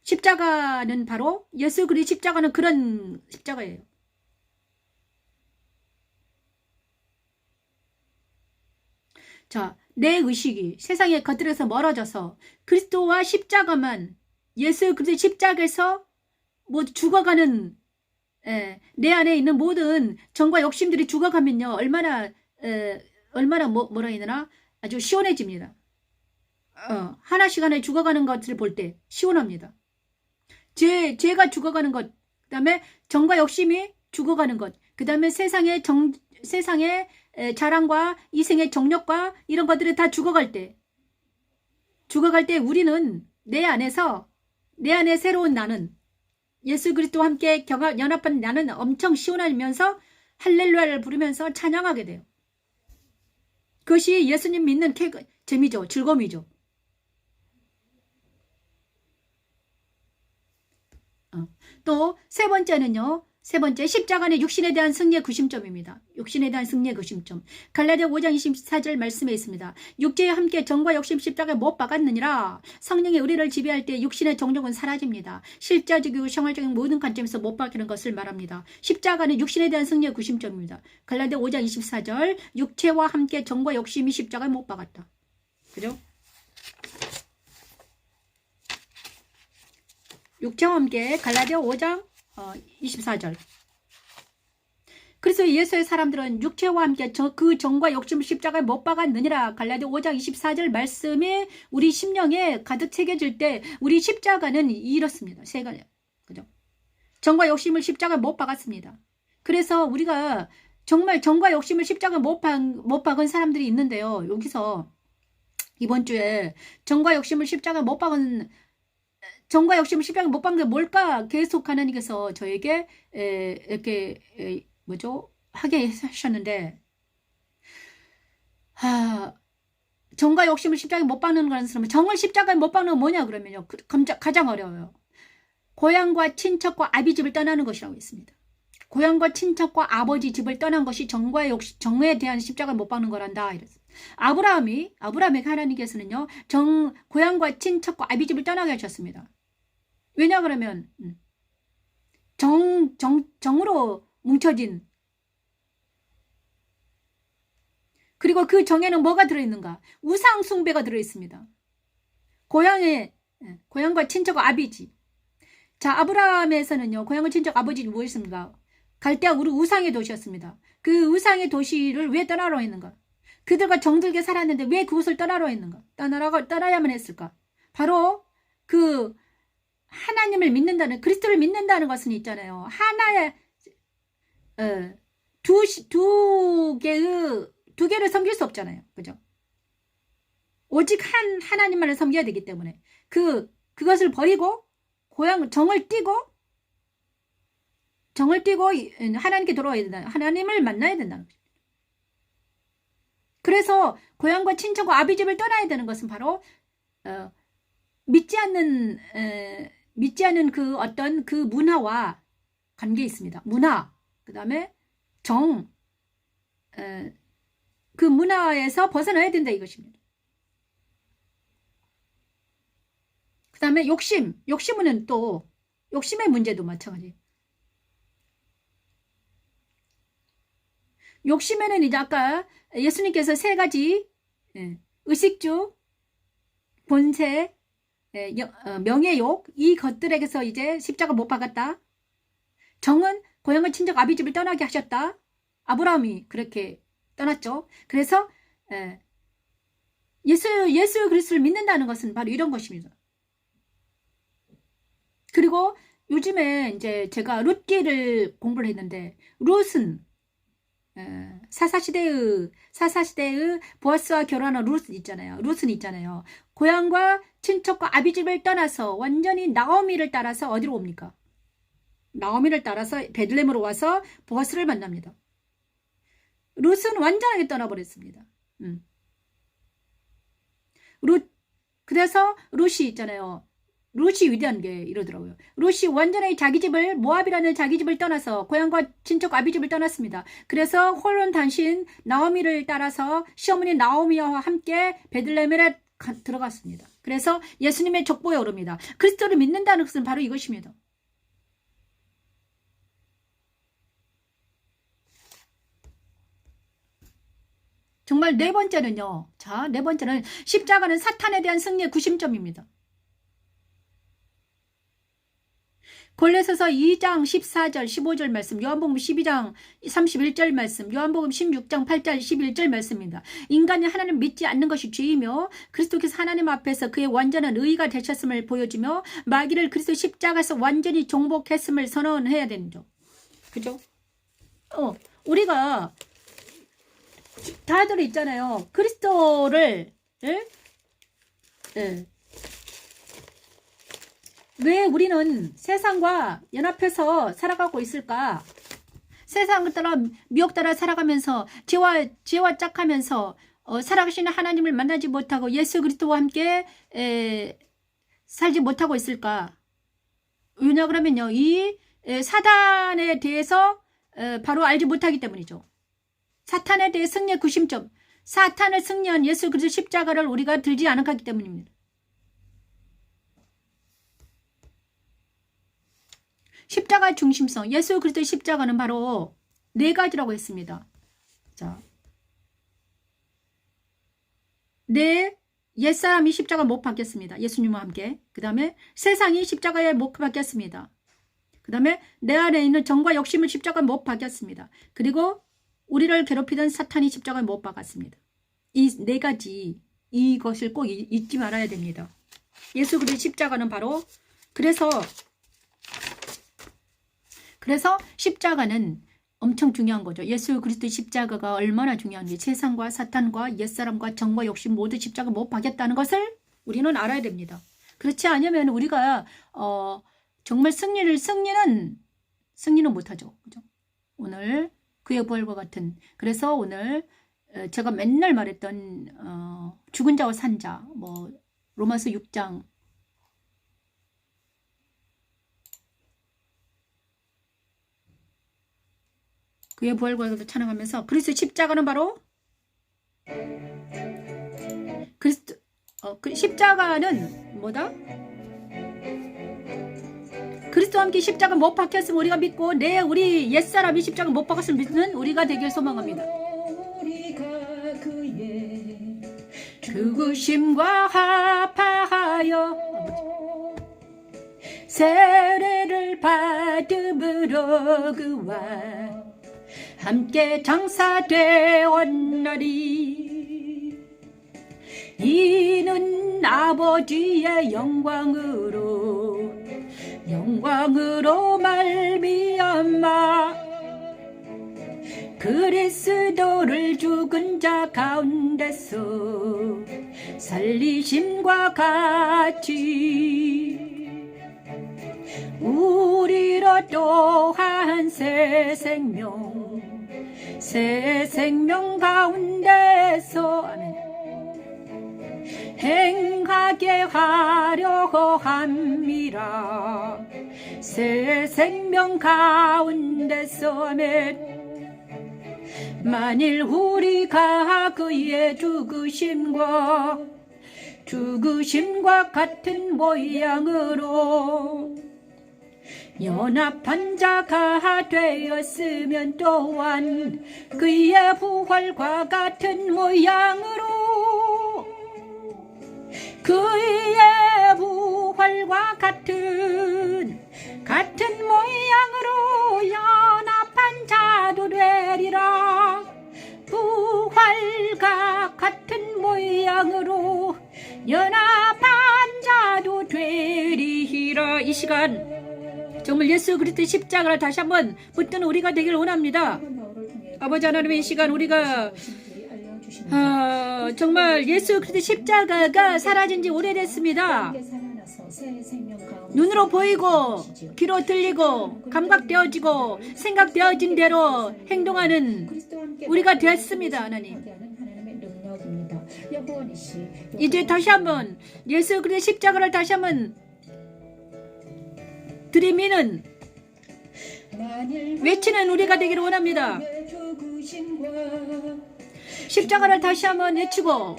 십자가는 바로 예수 그리스도 십자가는 그런 십자가예요. 자, 내 의식이 세상의 것들에서 멀어져서 그리스도와 십자가만 예수 그리스도 십자가에서 뭐 죽어가는 내 안에 있는 모든 정과 욕심들이 죽어가면요 얼마나 뭐라 해야 되나 아주 시원해집니다. 하나씩 하나씩 죽어가는 것을 볼 때 시원합니다. 죄가 죽어가는 것, 그 다음에 정과 욕심이 죽어가는 것, 그 다음에 세상의 자랑과 이생의 정욕과 이런 것들이 다 죽어갈 때 우리는 내 안에 새로운 나는 예수 그리스도와 함께 연합한 나는 엄청 시원하면서 할렐루야를 부르면서 찬양하게 돼요. 그것이 예수님 믿는 재미죠. 즐거움이죠. 또 세 번째는요. 십자가는 육신에 대한 승리의 구심점입니다. 육신에 대한 승리의 구심점. 갈라디아 5장 24절 말씀에 있습니다. 육체와 함께 정과 욕심 십자가에 못 박았느니라. 성령이 우리를 지배할 때 육신의 정욕은 사라집니다. 실제적이고 생활적인 모든 관점에서 못 박히는 것을 말합니다. 십자가는 육신에 대한 승리의 구심점입니다. 갈라디아 5장 24절 육체와 함께 정과 욕심이 십자가에 못 박았다. 그죠? 육체와 함께 갈라디아 5장 24절. 그래서 예수의 사람들은 육체와 함께 그 정과 욕심을 십자가에 못 박았느니라. 갈라디아 5장 24절 말씀이 우리 심령에 가득 새겨질 때 우리 십자가는 이렇습니다. 세 가지. 그죠? 정과 욕심을 십자가에 못 박았습니다. 그래서 우리가 정말 정과 욕심을 십자가 못 박은 사람들이 있는데요. 여기서 이번 주에 정과 욕심을 십자가 못 박은 게 뭘까? 계속 하나님께서 저에게 이렇게 뭐죠? 하게 하셨는데, 정과 욕심을 십자가에 못 박는 거라는 사람은 정을 십자가에 못 박는 건 뭐냐 그러면요. 가장 어려워요. 고향과 친척과 아비 집을 떠나는 것이라고 했습니다. 고향과 친척과 아버지 집을 떠난 것이 정에 대한 십자가를 못 박는 거란다. 이랬어요. 아브라함에게 하나님께서는요, 고향과 친척과 아비 집을 떠나게 하셨습니다. 왜냐 그러면 정으로 뭉쳐진, 그리고 그 정에는 뭐가 들어있는가? 우상 숭배가 들어있습니다. 고향과 친척과 아비집. 자, 아브라함에서는요, 고향과 친척 아버지 무엇이었습니까? 갈대아 우르 우상의 도시였습니다. 그 우상의 도시를 왜 떠나러 했는가? 그들과 정들게 살았는데 왜 그곳을 떠나러 했는가? 떠나야만 했을까? 바로 그 하나님을 믿는다는, 그리스도를 믿는다는 것은 있잖아요. 하나의 두 개를 섬길 수 없잖아요. 그죠? 오직 한 하나님만을 섬겨야 되기 때문에 그것을 버리고 정을 띄고 하나님께 돌아와야 된다. 하나님을 만나야 된다는 거죠. 그래서 고향과 친척과 아비집을 떠나야 되는 것은 바로 믿지 않는 그 어떤 그 문화와 관계 있습니다. 문화, 그 다음에 그 문화에서 벗어나야 된다 이것입니다. 그 다음에 욕심은 또 욕심의 문제도 마찬가지. 욕심에는 이제 아까 예수님께서 세 가지 의식주, 본세, 명예욕, 이 것들에게서 이제 십자가 못 박았다. 정은 고향과 친척 아비집을 떠나게 하셨다. 아브라함이 그렇게 떠났죠. 그래서 예수 그리스도를 믿는다는 것은 바로 이런 것입니다. 그리고 요즘에 이제 제가 룻기를 공부를 했는데, 룻은 사사시대의 보아스와 결혼한 룻은 있잖아요. 고향과 친척과 아비집을 떠나서 완전히 나오미를 따라서 어디로 옵니까? 나오미를 따라서 베들레헴으로 와서 보아스를 만납니다. 룻은 완전하게 떠나버렸습니다. 그래서 룻이 있잖아요. 룻이 위대한 게 이러더라고요. 룻이 완전히 모압이라는 자기 집을 떠나서 고향과 친척 아비집을 떠났습니다. 그래서 홀론 단신 나오미를 따라서 시어머니 나오미와 함께 베들레헴에 들어갔습니다. 그래서 예수님의 족보에 오릅니다. 그리스도를 믿는다는 것은 바로 이것입니다. 정말 네 번째는요. 자, 네 번째는 십자가는 사탄에 대한 승리의 구심점입니다. 골로새서 2장 14절 15절 말씀, 요한복음 12장 31절 말씀, 요한복음 16장 8절 11절 말씀입니다. 인간이 하나님 믿지 않는 것이 죄이며 그리스도께서 하나님 앞에서 그의 완전한 의가 되셨음을 보여주며 마귀를 그리스도 십자가에서 완전히 정복했음을 선언해야 되죠. 그죠? 우리가 다들 있잖아요. 그리스도를 왜 우리는 세상과 연합해서 살아가고 있을까? 세상을 따라 미혹 따라 살아가면서 죄와 짝하면서 살아가시는 하나님을 만나지 못하고 예수 그리스도와 함께 살지 못하고 있을까? 왜냐 그러면요, 이 사단에 대해서 바로 알지 못하기 때문이죠. 사탄에 대해 승리의 구심점, 사탄을 승리한 예수 그리스도 십자가를 우리가 들지 않았기 때문입니다. 십자가의 중심성, 예수 그리스도의 십자가는 바로 네 가지라고 했습니다. 자, 옛사람이 십자가 못 박혔습니다. 예수님과 함께. 그 다음에 세상이 십자가에 못 박혔습니다. 그 다음에 내 안에 있는 정과 욕심을 십자가에 못 박혔습니다. 그리고 우리를 괴롭히던 사탄이 십자가에 못 박았습니다. 이 네 가지, 이것을 꼭 잊지 말아야 됩니다. 예수 그리스도의 십자가는 바로 그래서 십자가는 엄청 중요한 거죠. 예수 그리스도의 십자가가 얼마나 중요한지, 세상과 사탄과 옛사람과 정과 욕심 모두 십자가 못 박였다는 것을 우리는 알아야 됩니다. 그렇지 않으면 우리가 정말 승리는 못하죠. 그죠? 오늘 그의 부활과 같은, 그래서 오늘 제가 맨날 말했던 죽은 자와 산 자, 뭐 로마서 6장 그의 부활과 같은 찬양하면서, 그리스도 십자가는 바로 그리스도 그 십자가는 뭐다? 그리스도와 함께 십자가 못 박혔으면 우리가 믿고, 우리 옛사람이 십자가 못 박혔으면 믿는 우리가 되길 소망합니다. 죽으심과 합하여 세례를 받음으로 그와 함께 장사되었나니, 이는 아버지의 영광으로 말미암아 그리스도를 죽은 자 가운데서 살리심과 같이 우리로 또한 새 생명 가운데서 행하게 하려 함이라. 새 생명 가운데서 아멘. 만일 우리가 그의 죽으심과 같은 모양으로 연합한 자가 되었으면, 또한 그의 부활과 같은 모양으로 모양으로 연합한 자도 되리라. 부활과 같은 모양으로 연합한 자도 되리라. 이 시간 정말 예수 그리스도의 십자가를 다시 한번 붙드는 우리가 되길 원합니다. 아버지 하나님의 이 시간 우리가 정말 예수 그리스도의 십자가가 사라진 지 오래됐습니다. 눈으로 보이고 귀로 들리고 감각되어지고 생각되어진 대로 행동하는 우리가 되었습니다. 하나님, 이제 다시 한번 예수 그리스도의 십자가를 다시 한번 들이미는 외치는 우리가 되기를 원합니다. 십자가를 다시 한번 외치고,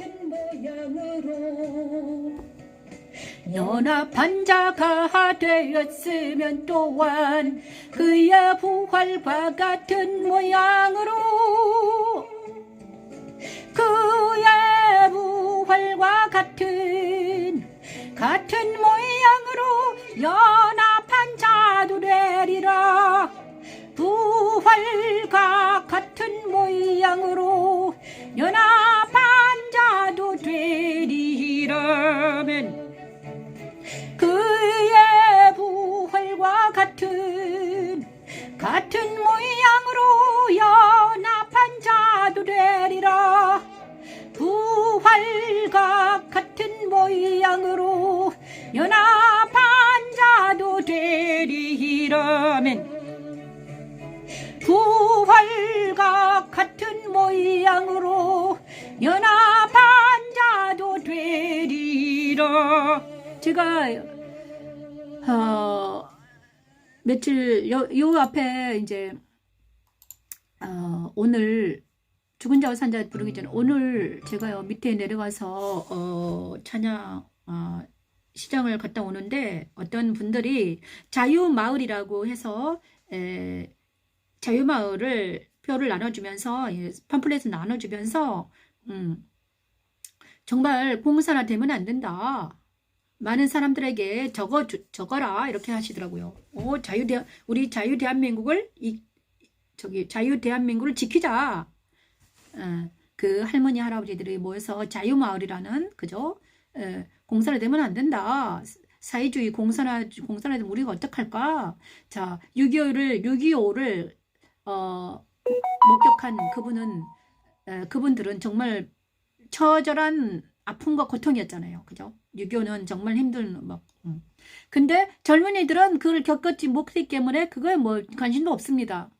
연합한 자가 되었으면 또한 그의 부활과 같은 모양으로 연합한 자도 되리라. 부활과 같은 모양으로 연합한 자도 되리라. 아멘. 그의 부활과 같은 모양으로 연합한 자도 되리라. 부활과 같은 모양으로 연합한 자도 되리라. 아멘. 부활과 같은 모양으로 연합한 자도 되리라. 제가 며칠 요 앞에 이제 오늘 죽은 자와 산 자 부르기 전에 오늘 제가요 밑에 내려가서 찬양 시장을 갔다 오는데, 어떤 분들이 자유마을이라고 해서 자유마을을 표를 나눠주면서, 팜플렛을 나눠주면서 정말 공산화 되면 안 된다, 많은 사람들에게 적어라 이렇게 하시더라고요. 우리 자유대한민국을 자유대한민국을 지키자. 그 할머니 할아버지들이 모여서 자유마을이라는, 그죠? 공산화 되면 안 된다. 사회주의 공산화 되면 우리가 어떡할까? 자, 6.25를 목격한 그분들은 정말 처절한 아픔과 고통이었잖아요. 그죠? 유교는 정말 힘든 근데 젊은이들은 그걸 겪었지 못했기 때문에 그거에 뭐 관심도 없습니다.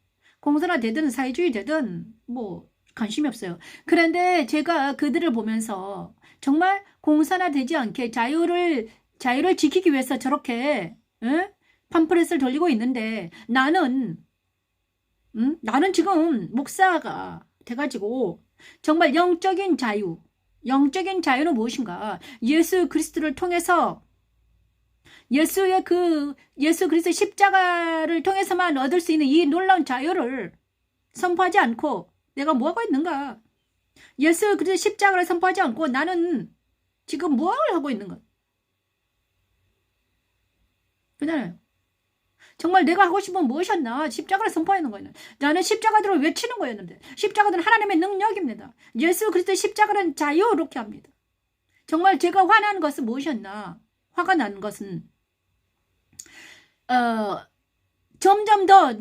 공산화 되든 사회주의 되든 뭐 관심이 없어요. 그런데 제가 그들을 보면서 정말 공산화되지 않게 자유를 지키기 위해서 저렇게 팜플렛을 돌리고 있는데 나는 지금 목사가 돼가지고 정말 영적인 자유는 무엇인가? 예수 그리스도를 통해서 예수 그리스도 십자가를 통해서만 얻을 수 있는 이 놀라운 자유를 선포하지 않고 내가 뭐하고 있는가? 예수 그리스도 십자가를 선포하지 않고 나는 지금 뭘 하고 있는가? 그잖아요. 정말 내가 하고 싶은 무엇이었나? 십자가를 선포하는 거예요. 나는 십자가들을 외치는 거였는데 십자가들은 하나님의 능력입니다. 예수 그리스도 십자가는 자유롭게 합니다. 정말 제가 화나는 것은 무엇이었나? 화가 나는 것은 점점 더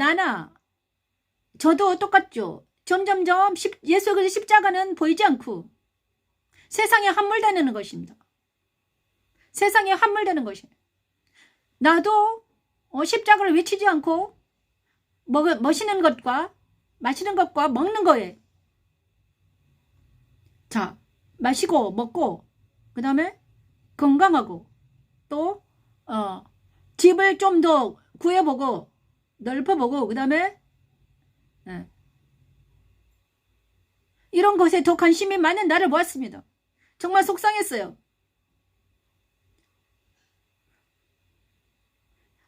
저도 똑같죠. 점점점 예수 그리스도 십자가는 보이지 않고 세상에 함몰되는 것입니다. 세상에 함몰되는 것이에요. 나도 십자가를 외치지 않고 마시는 것과 먹는 거에 자 마시고 먹고 그 다음에 건강하고 또 집을 좀 더 구해보고 넓혀보고 그 다음에 이런 것에 더 관심이 많은 나를 보았습니다. 정말 속상했어요.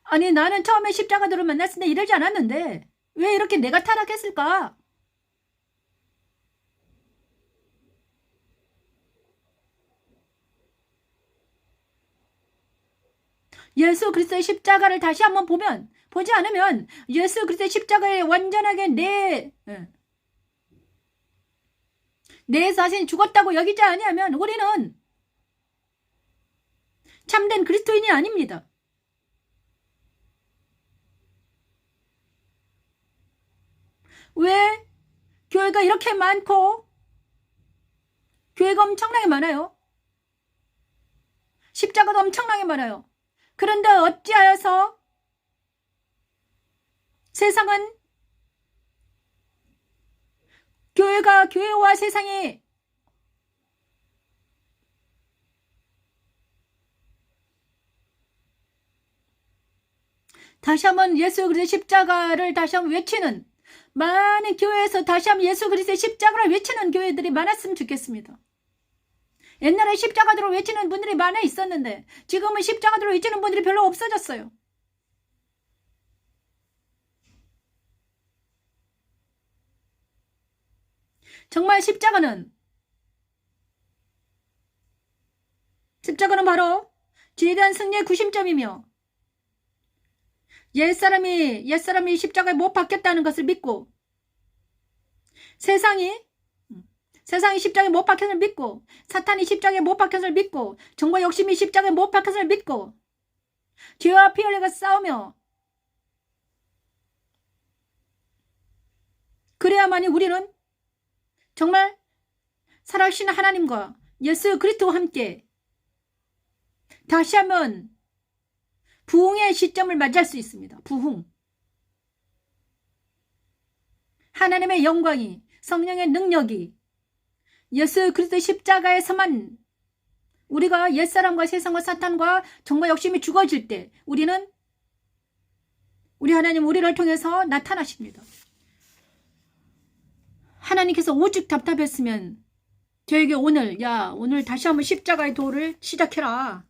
아니 나는 처음에 십자가들을 만났을 때 이러지 않았는데 왜 이렇게 내가 타락했을까? 예수 그리스도의 십자가를 다시 한번 보지 않으면 예수 그리스도의 십자가에 완전하게 내 자신이 죽었다고 여기지 아니하면 우리는 참된 그리스도인이 아닙니다. 왜 교회가 이렇게 많고 교회가 엄청나게 많아요. 십자가도 엄청나게 많아요. 그런데 어찌하여서 세상은 교회와 세상이 다시 한번 예수 그리스도의 십자가를 다시 한번 외치는 많은 교회에서 다시 한번 예수 그리스도의 십자가를 외치는 교회들이 많았으면 좋겠습니다. 옛날에 십자가들을 외치는 분들이 많아 있었는데 지금은 십자가들을 외치는 분들이 별로 없어졌어요. 정말 십자가는 바로 죄에 대한 승리의 구심점이며 옛사람이 십자가에 못 박혔다는 것을 믿고 세상이 십자가에 못 박혔을 믿고 사탄이 십자가에 못 박혔을 믿고 정과 욕심이 십자가에 못 박혔을 믿고 죄와 피 흘리고 싸우며 그래야만이 우리는 정말 살아계신 하나님과 예수 그리스도와 함께 다시 한번 부흥의 시점을 맞이할 수 있습니다. 부흥. 하나님의 영광이 성령의 능력이 예수 그리스도 십자가에서만 우리가 옛사람과 세상과 사탄과 정말 욕심이 죽어질 때 우리 하나님 우리를 통해서 나타나십니다. 하나님께서 오직 답답했으면 저에게 오늘 다시 한번 십자가의 도를 시작해라.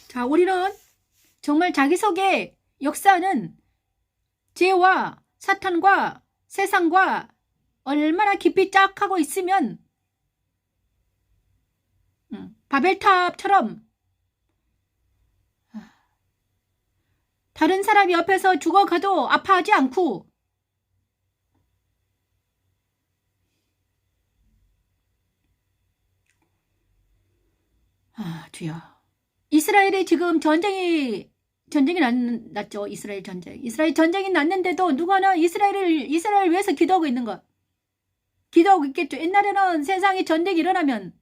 자, 우리는 정말 자기 속에 역사는 죄와 사탄과 세상과 얼마나 깊이 짝하고 있으면 바벨탑처럼 다른 사람이 옆에서 죽어가도 아파하지 않고 주여. 이스라엘이 지금 전쟁이 났죠. 이스라엘 전쟁이 났는데도 누가나 이스라엘 위해서 기도하고 있는 것. 기도하고 있겠죠. 옛날에는 세상에 전쟁이 일어나면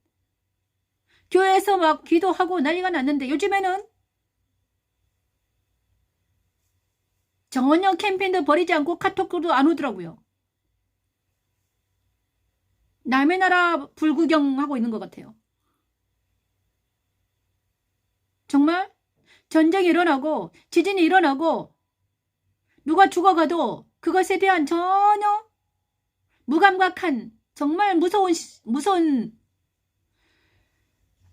교회에서 막 기도하고 난리가 났는데 요즘에는 전혀 캠페인도 버리지 않고 카톡도 안 오더라고요. 남의 나라 불구경하고 있는 것 같아요. 정말 전쟁이 일어나고 지진이 일어나고 누가 죽어가도 그것에 대한 전혀 무감각한 정말 무서운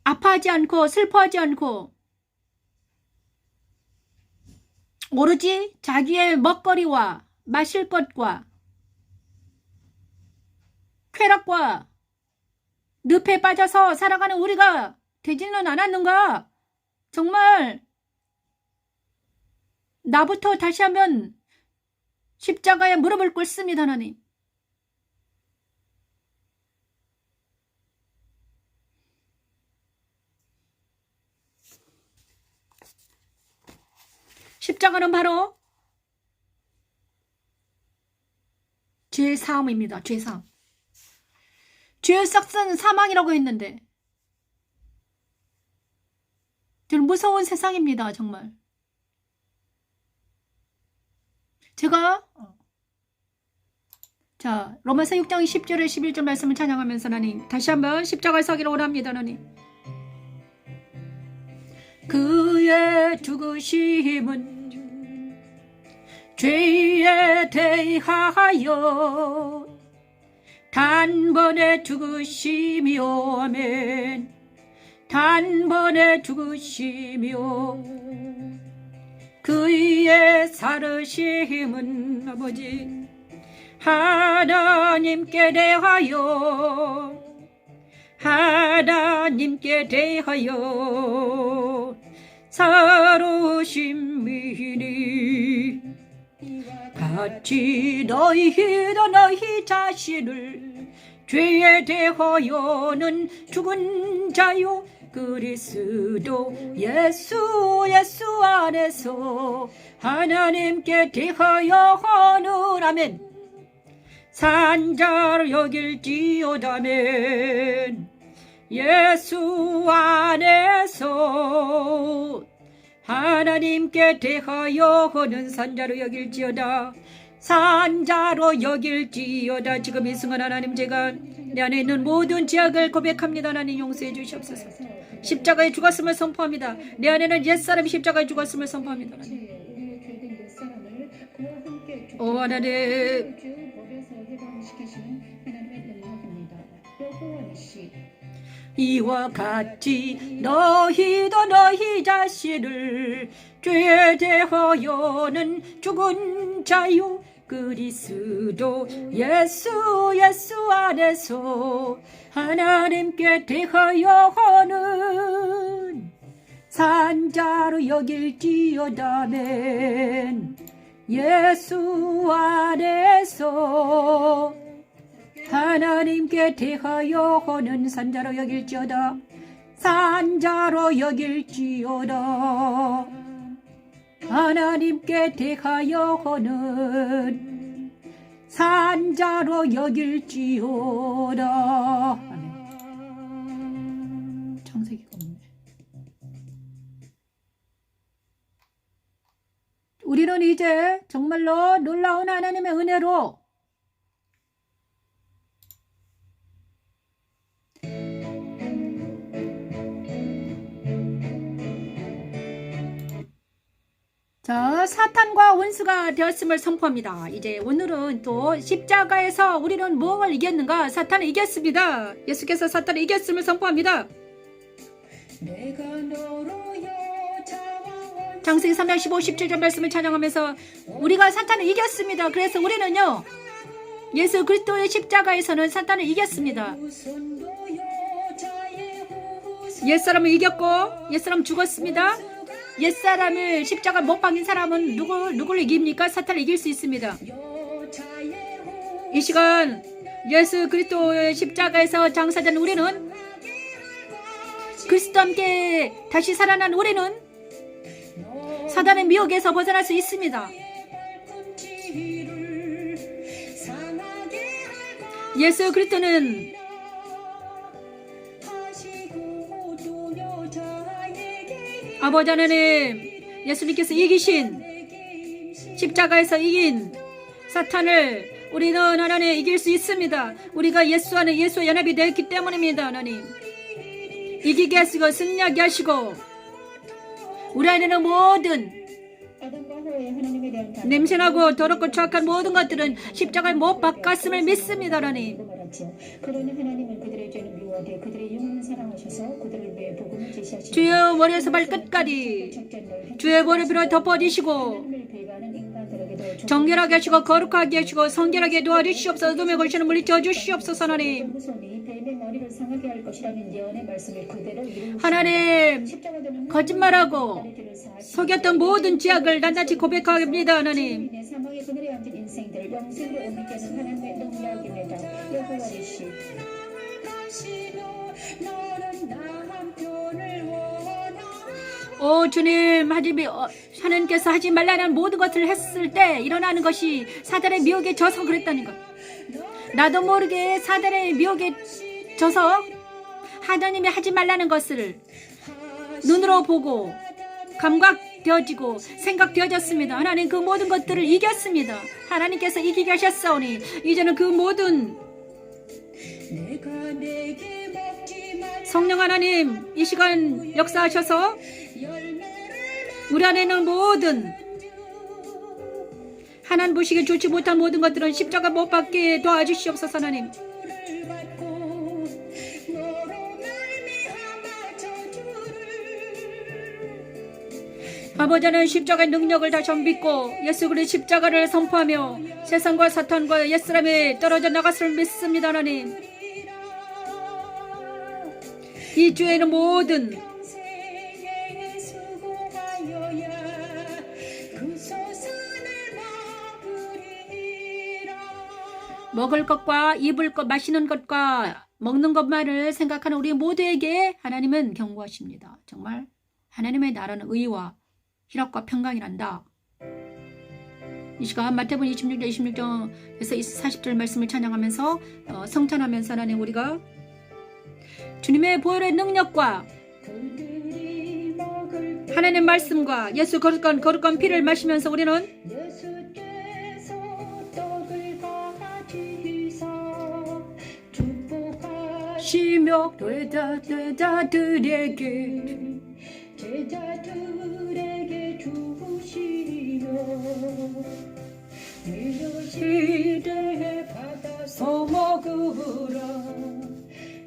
아파하지 않고 슬퍼하지 않고 오로지 자기의 먹거리와 마실 것과 쾌락과 늪에 빠져서 살아가는 우리가 되지는 않았는가? 정말 나부터 다시 한번 십자가에 무릎을 꿇습니다. 하나님. 십자가는 바로 죄의 사함입니다. 죄의 사함. 죄의 싹은 사망이라고 했는데 정말 무서운 세상입니다. 정말. 제가 로마서 6장 10절에 11절 말씀을 찬양하면서 하나님 다시 한번 십자가에 서기를 원합니다. 하나님. 그의 죽으심은 죄에 대하여 단번에 죽으심이요. 아멘. 단번에 죽으심이요. 그의 살으심은 아버지 하나님께 대하여 살으심이니 같이 너희도 너희 자신을 죄에 대하여는 죽은 자요 그리스도 예수 안에서 하나님께 대하여는 아멘 산자를 여길지어다멘 예수 안에서 하나님께 대하여는 산자로 여길지어다 산자로 여길지어다. 지금 이 순간 하나님 제가 내 안에 있는 모든 죄악을 고백합니다. 하나님 용서해 주시옵소서. 십자가에 죽었음을 선포합니다. 내 안에는 옛사람이 십자가에 죽었음을 선포합니다. 하나님. 오 하나님 이와 같이 너희도 너희 자신을 죄에 대하여는 죽은 자요 그리스도 예수 안에서 하나님께 대하여는 산자로 여길지어다멘 예수 안에서 하나님께 대하여는 산자로 여길지어다 산자로 여길지어다 하나님께 대하여는 산자로 여길지어다. 아멘. 창세기가 없네. 우리는 이제 정말로 놀라운 하나님의 은혜로 사탄과 원수가 되었음을 선포합니다. 이제 오늘은 또 십자가에서 우리는 무엇을 이겼는가? 사탄을 이겼습니다. 예수께서 사탄을 이겼음을 선포합니다. 내가 너로 여자와 창세기 3장 15, 17절 말씀을 찬양하면서 우리가 사탄을 이겼습니다. 그래서 우리는요, 예수 그리스도의 십자가에서는 사탄을 이겼습니다. 옛사람을 이겼고 옛사람 죽었습니다. 옛사람을 십자가 못 박힌 사람은 누구를 이깁니까? 사탄을 이길 수 있습니다. 이 시간 예수 그리스도의 십자가에서 장사된 우리는, 그리스도와 함께 다시 살아난 우리는 사단의 미혹에서 벗어날 수 있습니다. 예수 그리스도는 아버지 하나님, 예수님께서 이기신, 십자가에서 이긴 사탄을 우리는 하나님 이길 수 있습니다. 우리가 예수 안에 예수와 연합이 되었기 때문입니다. 하나님 이기게 하시고 승리하게 하시고, 우리 안에는 모든 냄새나고 더럽고 추악한 모든 것들은 십자가에 못 박았음을 믿습니다. 하나님, 그러나 하나님은 그들의 죄는 미워하되 그들의 영혼을 사랑하셔서 그들을 위해 복음을 제시하시니 주여 머리에서 발끝까지 주의 머리로 덮어주시고 정결하게 하시고 거룩하게 하시고 성결하게 도와주시옵소서. 어둠의 걸신을 물리쳐 주시옵소서. 하나님, 하나님 거짓말하고 속였던 모든 죄악을 낱낱이 고백합니다. 하나님, 오 주님, 하나님께서 하지 말라는 모든 것을 했을 때 일어나는 것이 사단의 미혹에 져서 그랬다는 것. 나도 모르게 사단의 미혹에 져서 하나님이 하지 말라는 것을 눈으로 보고 감각되어지고 생각되어졌습니다. 하나님 그 모든 것들을 이겼습니다. 하나님께서 이기게 하셨사오니 이제는 그 모든 성령 하나님 이 시간 역사하셔서 우리 안에는 모든 하나님 보시기에 좋지 못한 모든 것들은 십자가 못 박게 도와주시옵소서. 하나님, 아버지는 십자가의 능력을 다시 한번 믿고 예수 그리스도의 십자가를 선포하며 세상과 사탄과 옛사람이 떨어져 나갔음을 믿습니다. 하나님, 이 주에는 모든 먹을 것과 입을 것, 마시는 것과 먹는 것만을 생각하는 우리 모두에게 하나님은 경고하십니다. 정말 하나님의 나라는 의와 희락과 평강이란다. 이 시간 마태복음 26장 26절에서 40절 말씀을 찬양하면서 성찬하면서 하나님, 우리가 주님의 보혈의 능력과 하나님의 말씀과 예수 거룩한 피를 마시면서 우리는 시며 제자들에게 주시며 시대에 받아서 먹으라.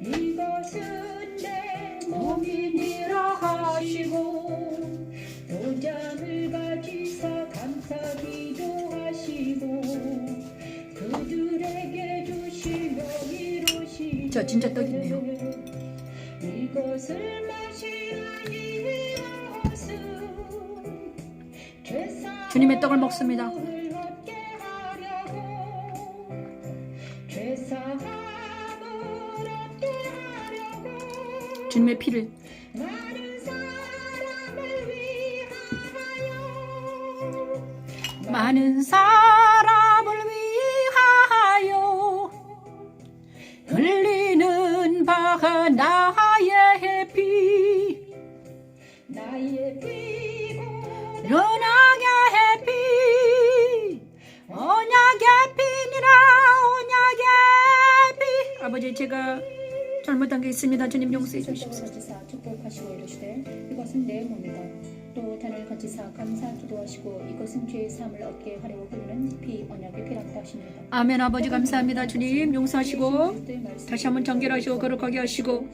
이것은 내 몸이니라 하시고 도장을 가지사 감사 기도하시고 그들에게 주시며 이루시니. 저 진짜 떡 있네요. 이것을 마시라니 주님의 떡을 먹습니다. 주님의 피를 많은 사람을 위하여 흘리는 바가 나의 피, 연약의 피, 언약의 피니라. 언약의 피. 아버지, 제가 잘못한 게 있습니다. 주님 용서해 주십시오. 축복하시고 이르시되 이것은 내 몸이다. 또 단을 거치사 감사 기도하시고 이것은 죄의 사함을 얻게 하려고 흐르는 피, 언약의 피라고 하십니다. 아멘. 아버지 감사합니다. 주님 용서하시고 다시 한번 정결하시고 거룩하게 하시고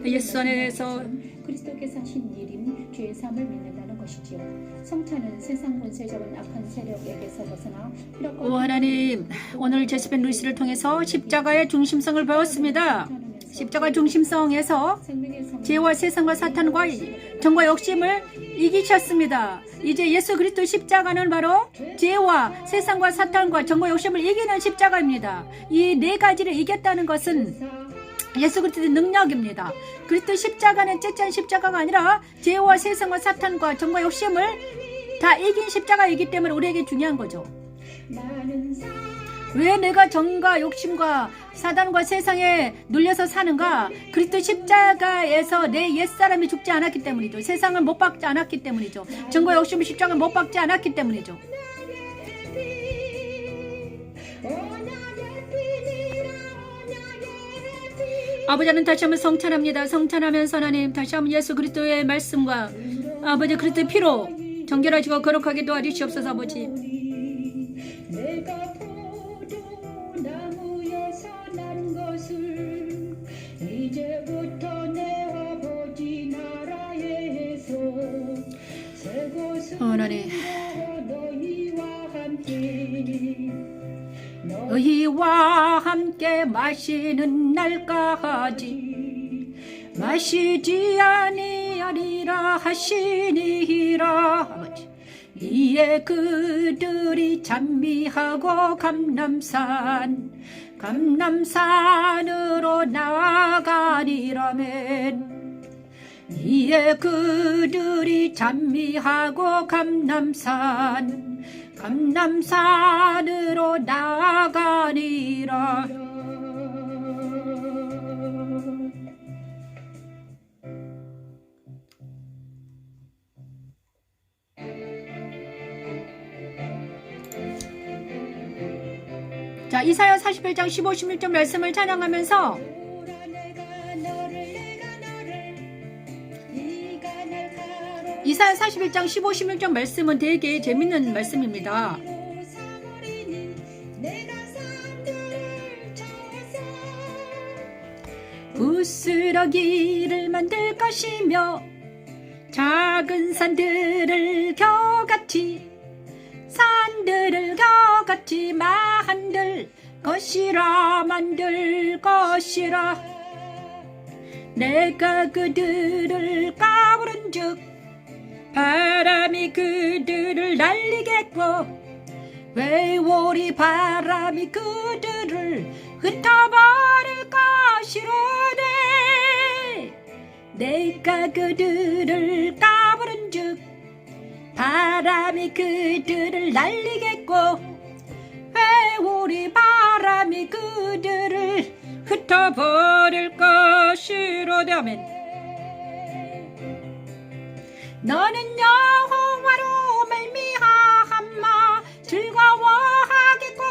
예수 안에서 그리스도께서 하신 일임 죄의 사함을 믿는다는 것이지요. 성찬은 세상 권세 잡은 악한 세력에게서 벗어나 피력과 오 하나님, 오늘 제스펜 루이스를 통해서 십자가의 중심성을 배웠습니다. 십자가 중심성에서 죄와 세상과 사탄과 정과 욕심을 이기셨습니다. 이제 예수 그리스도 십자가는 바로 죄와 세상과 사탄과 정과 욕심을 이기는 십자가입니다. 이 네 가지를 이겼다는 것은 예수 그리스도의 능력입니다. 그리스도 십자가는 째짠 십자가가 아니라 죄와 세상과 사탄과 정과 욕심을 다 이긴 십자가이기 때문에 우리에게 중요한 거죠. 왜 내가 정과 욕심과 사단과 세상에 눌려서 사는가? 그리스도 십자가에서 내 옛사람이 죽지 않았기 때문이죠. 세상을 못 박지 않았기 때문이죠. 정과 욕심을 십자가를 못 박지 않았기 때문이죠. 아버지는 다시 한번 성찬합니다. 성찬하면서 하나님 다시 한번 예수 그리스도의 말씀과 아버지 그리스도의 피로 정결하시고 거룩하게 도와주시옵소서. 아버지 내가 포도나무에서 난 것을 이제부터 내 아버지 나라에서 새 것을 하나님 너희와 함께 너희와 함께 마시는 날까지 마시지 아니하리라 하시니라. 아버지 이에 그들이 찬미하고 감람산으로 나아가리라멘. 이에 그들이 찬미하고 감람산으로 나아가리라. 자, 이사야 41장 15, 16절 말씀을 찬양하면서 이사야 41장 15, 16절 말씀은 되게 재밌는 말씀입니다. 부스러기를 만들 것이며 작은 산들을 겨같이 산들을 겨같이 만들 것이라 내가 그들을 까부른즉 바람이 그들을 날리겠고 외월이 바람이 그들을 흩어버릴 것이로되 내가 그들을 까부른즉 바람이 그들을 날리겠고 회오리 바람이 그들을 흩어버릴 것이로다. 아멘. 너는 여호와로 말미암아 즐거워하겠고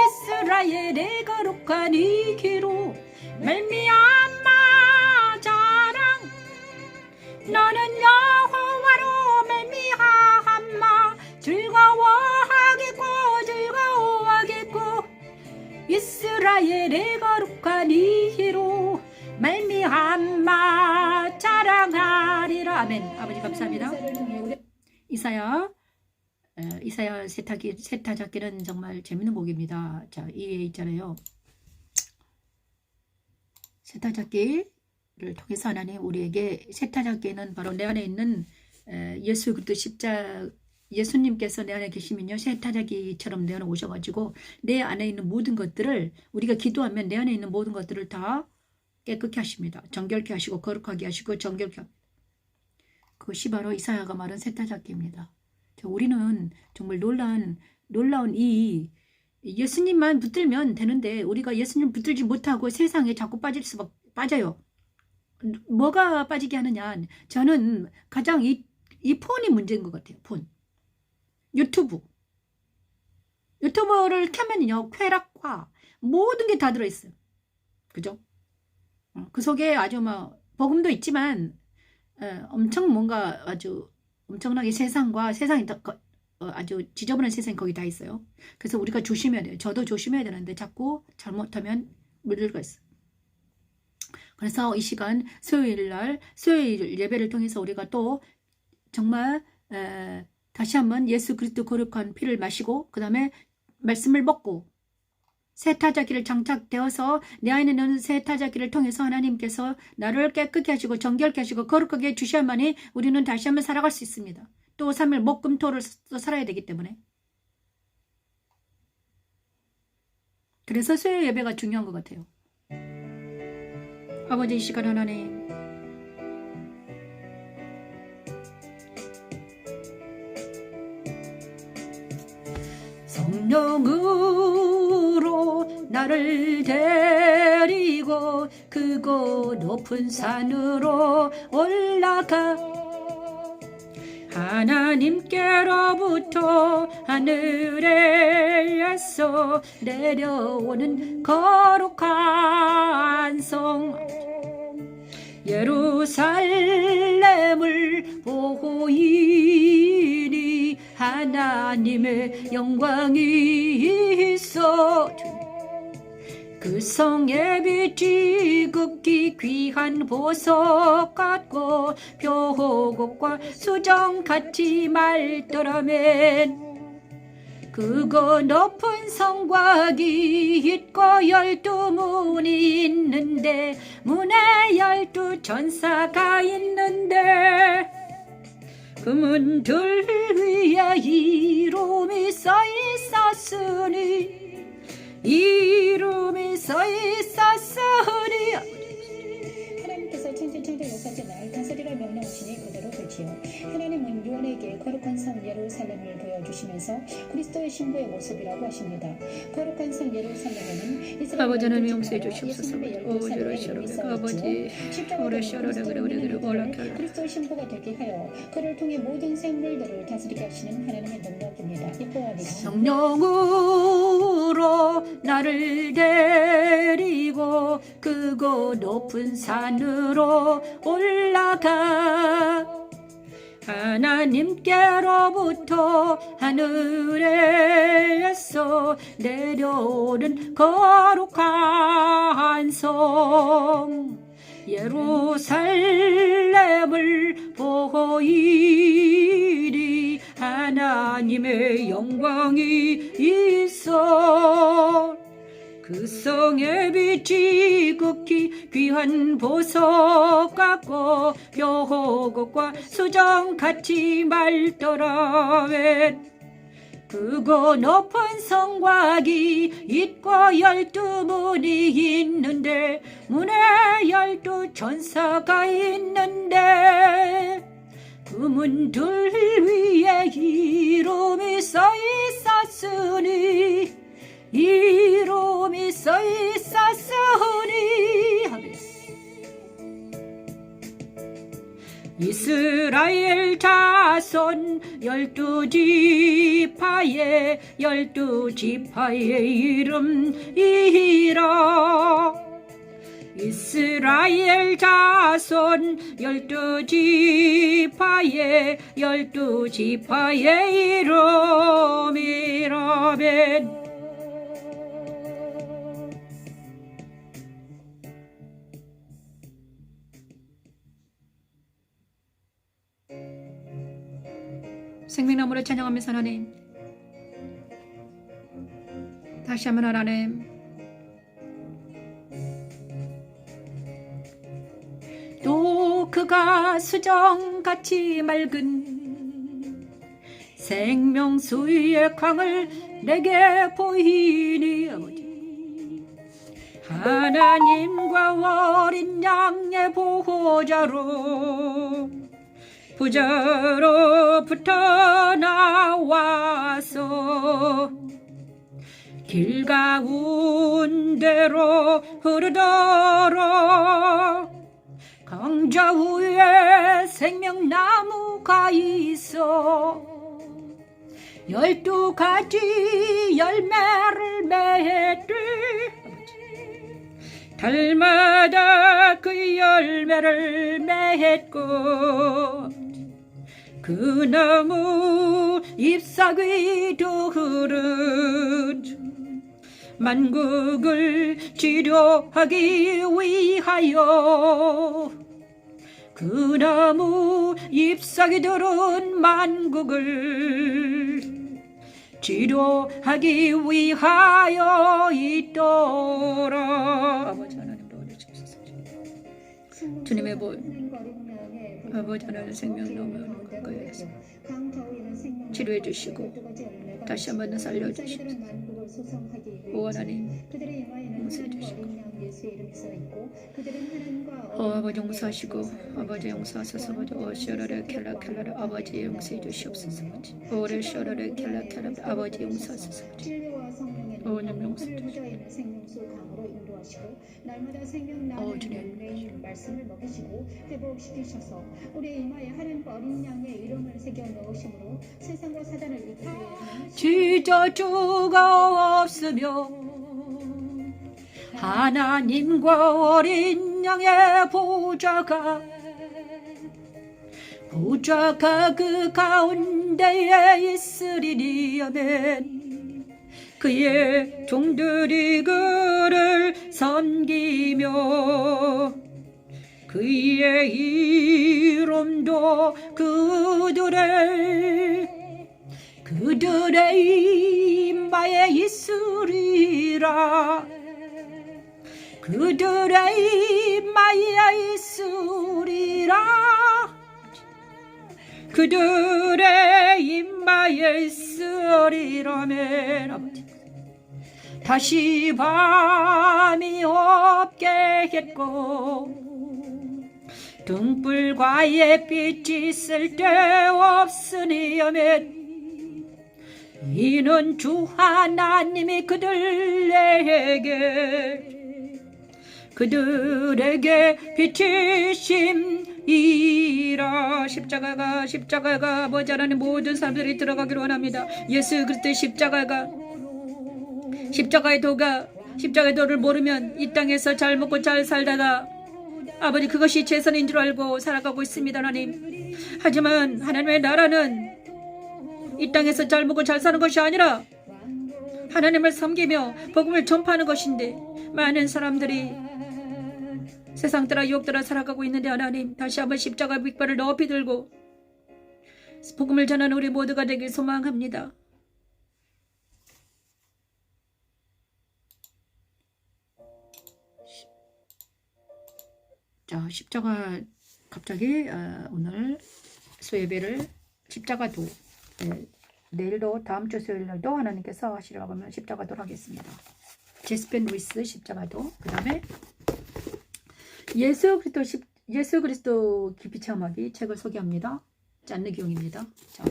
이스라엘의 거룩한 이 기로 말미암아 자랑. 너는 여호와로 말미암아 즐거워하겠고 이스라엘의 거룩한 이로 말미암아 자랑하리라. 아멘. 아버지 감사합니다. 이사야 세타잡기는 정말 재밌는 곡입니다. 자, 이에 있잖아요. 세타잡기를 통해서 하나님 우리에게 세타잡기는 바로 내 안에 있는 예수 그리스도 예수님께서 내 안에 계시면요 세타잡기처럼 내 안에 오셔가지고 내 안에 있는 모든 것들을 우리가 기도하면 내 안에 있는 모든 것들을 다 깨끗게 하십니다. 정결케 하시고 거룩하게 하시고 정결케 합니다. 그것이 바로 이사야가 말한 세타잡기입니다. 우리는 정말 놀라운 이 예수님만 붙들면 되는데 우리가 예수님 붙들지 못하고 세상에 자꾸 빠져요. 뭐가 빠지게 하느냐? 저는 가장 이 폰이 문제인 것 같아요. 폰. 유튜브를 켜면요 쾌락과 모든 게 다 들어있어요. 그죠? 그 속에 아주 복음도 있지만 엄청 뭔가 아주 엄청나게 세상이 아주 지저분한 세상이 거기 다 있어요. 그래서 우리가 조심해야 돼요. 저도 조심해야 되는데 자꾸 잘못하면 물들고 있어요. 그래서 이 시간 수요일 예배를 통해서 우리가 또 정말 다시 한번 예수 그리스도 거룩한 피를 마시고 그 다음에 말씀을 먹고 새 타작기를 장착되어서 내 안에 있는 새 타작기를 통해서 하나님께서 나를 깨끗게 하시고 정결케 하시고 거룩하게 해주셔야만이 우리는 다시 한번 살아갈 수 있습니다. 또 3일 목금토를 살아야 되기 때문에. 그래서 수요 예배가 중요한 것 같아요. 아버지 이 시간 하나님 성령으로 나를 데리고 그곳 높은 산으로 올라가 하나님께로부터 하늘에서 내려오는 거룩한 성 예루살렘을 보이니 하나님의 영광이 있어 그 성의 빛이 극히 귀한 보석 같고 표곡과 수정같이 맑더라면 그거 높은 성곽이 있고 12문이 있는데 문에 12 전사가 있는데 그 문들 위에 이름이 써 있었으니 이름이 써 있었으니 하나님께서 천지창조 역사제 날 다스리라 명령하시니 그대로 되지요. 하나님은 요한에게 거룩한 성 예루살렘을 보여주시면서 그리스도의 신부의 모습이라고 하십니다. 거룩한 성 예루살렘에는 이스라엘 아버지 하나님 용서해 주시옵소서. 아버지 그리스도의 신부가 되게 하여 그를 통해 모든 생물들을 다스리게 하시는 하나님의 능력입니다. 성령으로 나를 데리고 그곳 높은 산으로 올라가 하나님께로부터 하늘에서 내려오는 거룩한 성 예루살렘을 보이니 하나님의 영광이 있어 그 성의 빛이 극히 귀한 보석 같고 표곡과 수정같이 맑더라면 그거 높은 성곽이 있고 12문이 있는데 문에 12 전사가 있는데 그 문들 위에 이름이 써 있었으니 이름이 써 있었으니 이스라엘 자손 12지파의 12지파의 이름이라 이스라엘 자손 12지파의 12지파의 이름이라면 생명나무를 찬양하면서 하나님 다시 한번 하나님 또 그가 수정같이 맑은 생명수의 강을 내게 보이니 아버지 하나님과 어린 양의 보호자로 부자로부터 나와서 길 가운데로 흐르도록 강자 위에 생명나무가 있어 12가지 열매를 맺되 달마다 그 열매를 맺고 그 나무 잎사귀도 흐른 만국을 치료하기 위하여 그 나무 잎사귀 들은 만국을 치료하기 위하여 있더라. 아버지 하나님 도와주시옵소서. 주님의 아버지 하나님 생명 너무 가까이 해서 치료해 주시고 다시 한번 살려주시옵소서. 오 하나님 용서해 주시고 아버지 용서하시고 아버지 용서하소서. 오셔라레 켈라켈라레 아버지 용서해 주시옵소서. 오레 셔라레 켈라켈라 아버지 용서하소서. 오님 용서해 주시옵소서. 날마다 생명나는 열매인 말씀을 먹이시고 회복시키셔서 우리 이마에 하나님과 어린 양의 이름을 새겨 넣으심으로 세상과 사단을 이기게 하는 지저주가 없으며 하나님과 어린 양의 보좌가 그 가운데에 있으리니 아멘. 그의 종들이 그를 섬기며 그의 이름도 그들의 임마에 있으리라. 그들의 임마에 있으리라. 그들의 임마에 있으리라멘. 아버지 다시 밤이 없게 했고 등불과의 빛이 쓸데없으니 아멘. 이는 주 하나님이 그들에게 빛이심이라. 십자가가 모자라는 모든 사람들이 들어가기를 원합니다. 예수 그리스도의 십자가의 도를 모르면 이 땅에서 잘 먹고 잘 살다가 아버지 그것이 최선인 줄 알고 살아가고 있습니다. 하나님. 하지만 하나님의 나라는 이 땅에서 잘 먹고 잘 사는 것이 아니라 하나님을 섬기며 복음을 전파하는 것인데 많은 사람들이 세상 따라 유혹 따라 살아가고 있는데 하나님 다시 한번 십자가 깃발을 높이 들고 복음을 전하는 우리 모두가 되길 소망합니다. 자, 십자가 갑자기 오늘 수예배를 십자가도 내일도 다음 주 수요일날도 하나님께서 하시려고 하면 십자가도 하겠습니다. 제스펜 루이스 십자가도. 그 다음에 예수 그리스도 깊이 체험하기 책을 소개합니다. 짠느기용입니다. 자,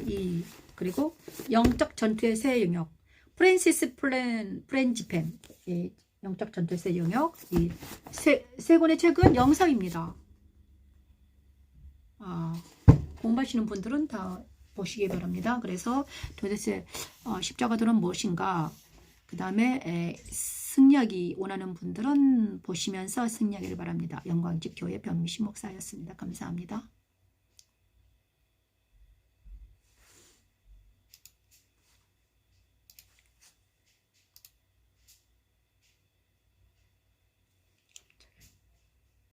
그리고 영적 전투의 새 영역 프랜시스 프렌지펜 영적 전투의 새 영역 이 세 권의 책은 영상입니다. 공부하시는 분들은 다 보시기 바랍니다. 그래서 도대체 십자가도는 무엇인가, 그 다음에 승리하기 원하는 분들은 보시면서 승리하기를 바랍니다. 영광집 교회 변미신 목사였습니다. 감사합니다.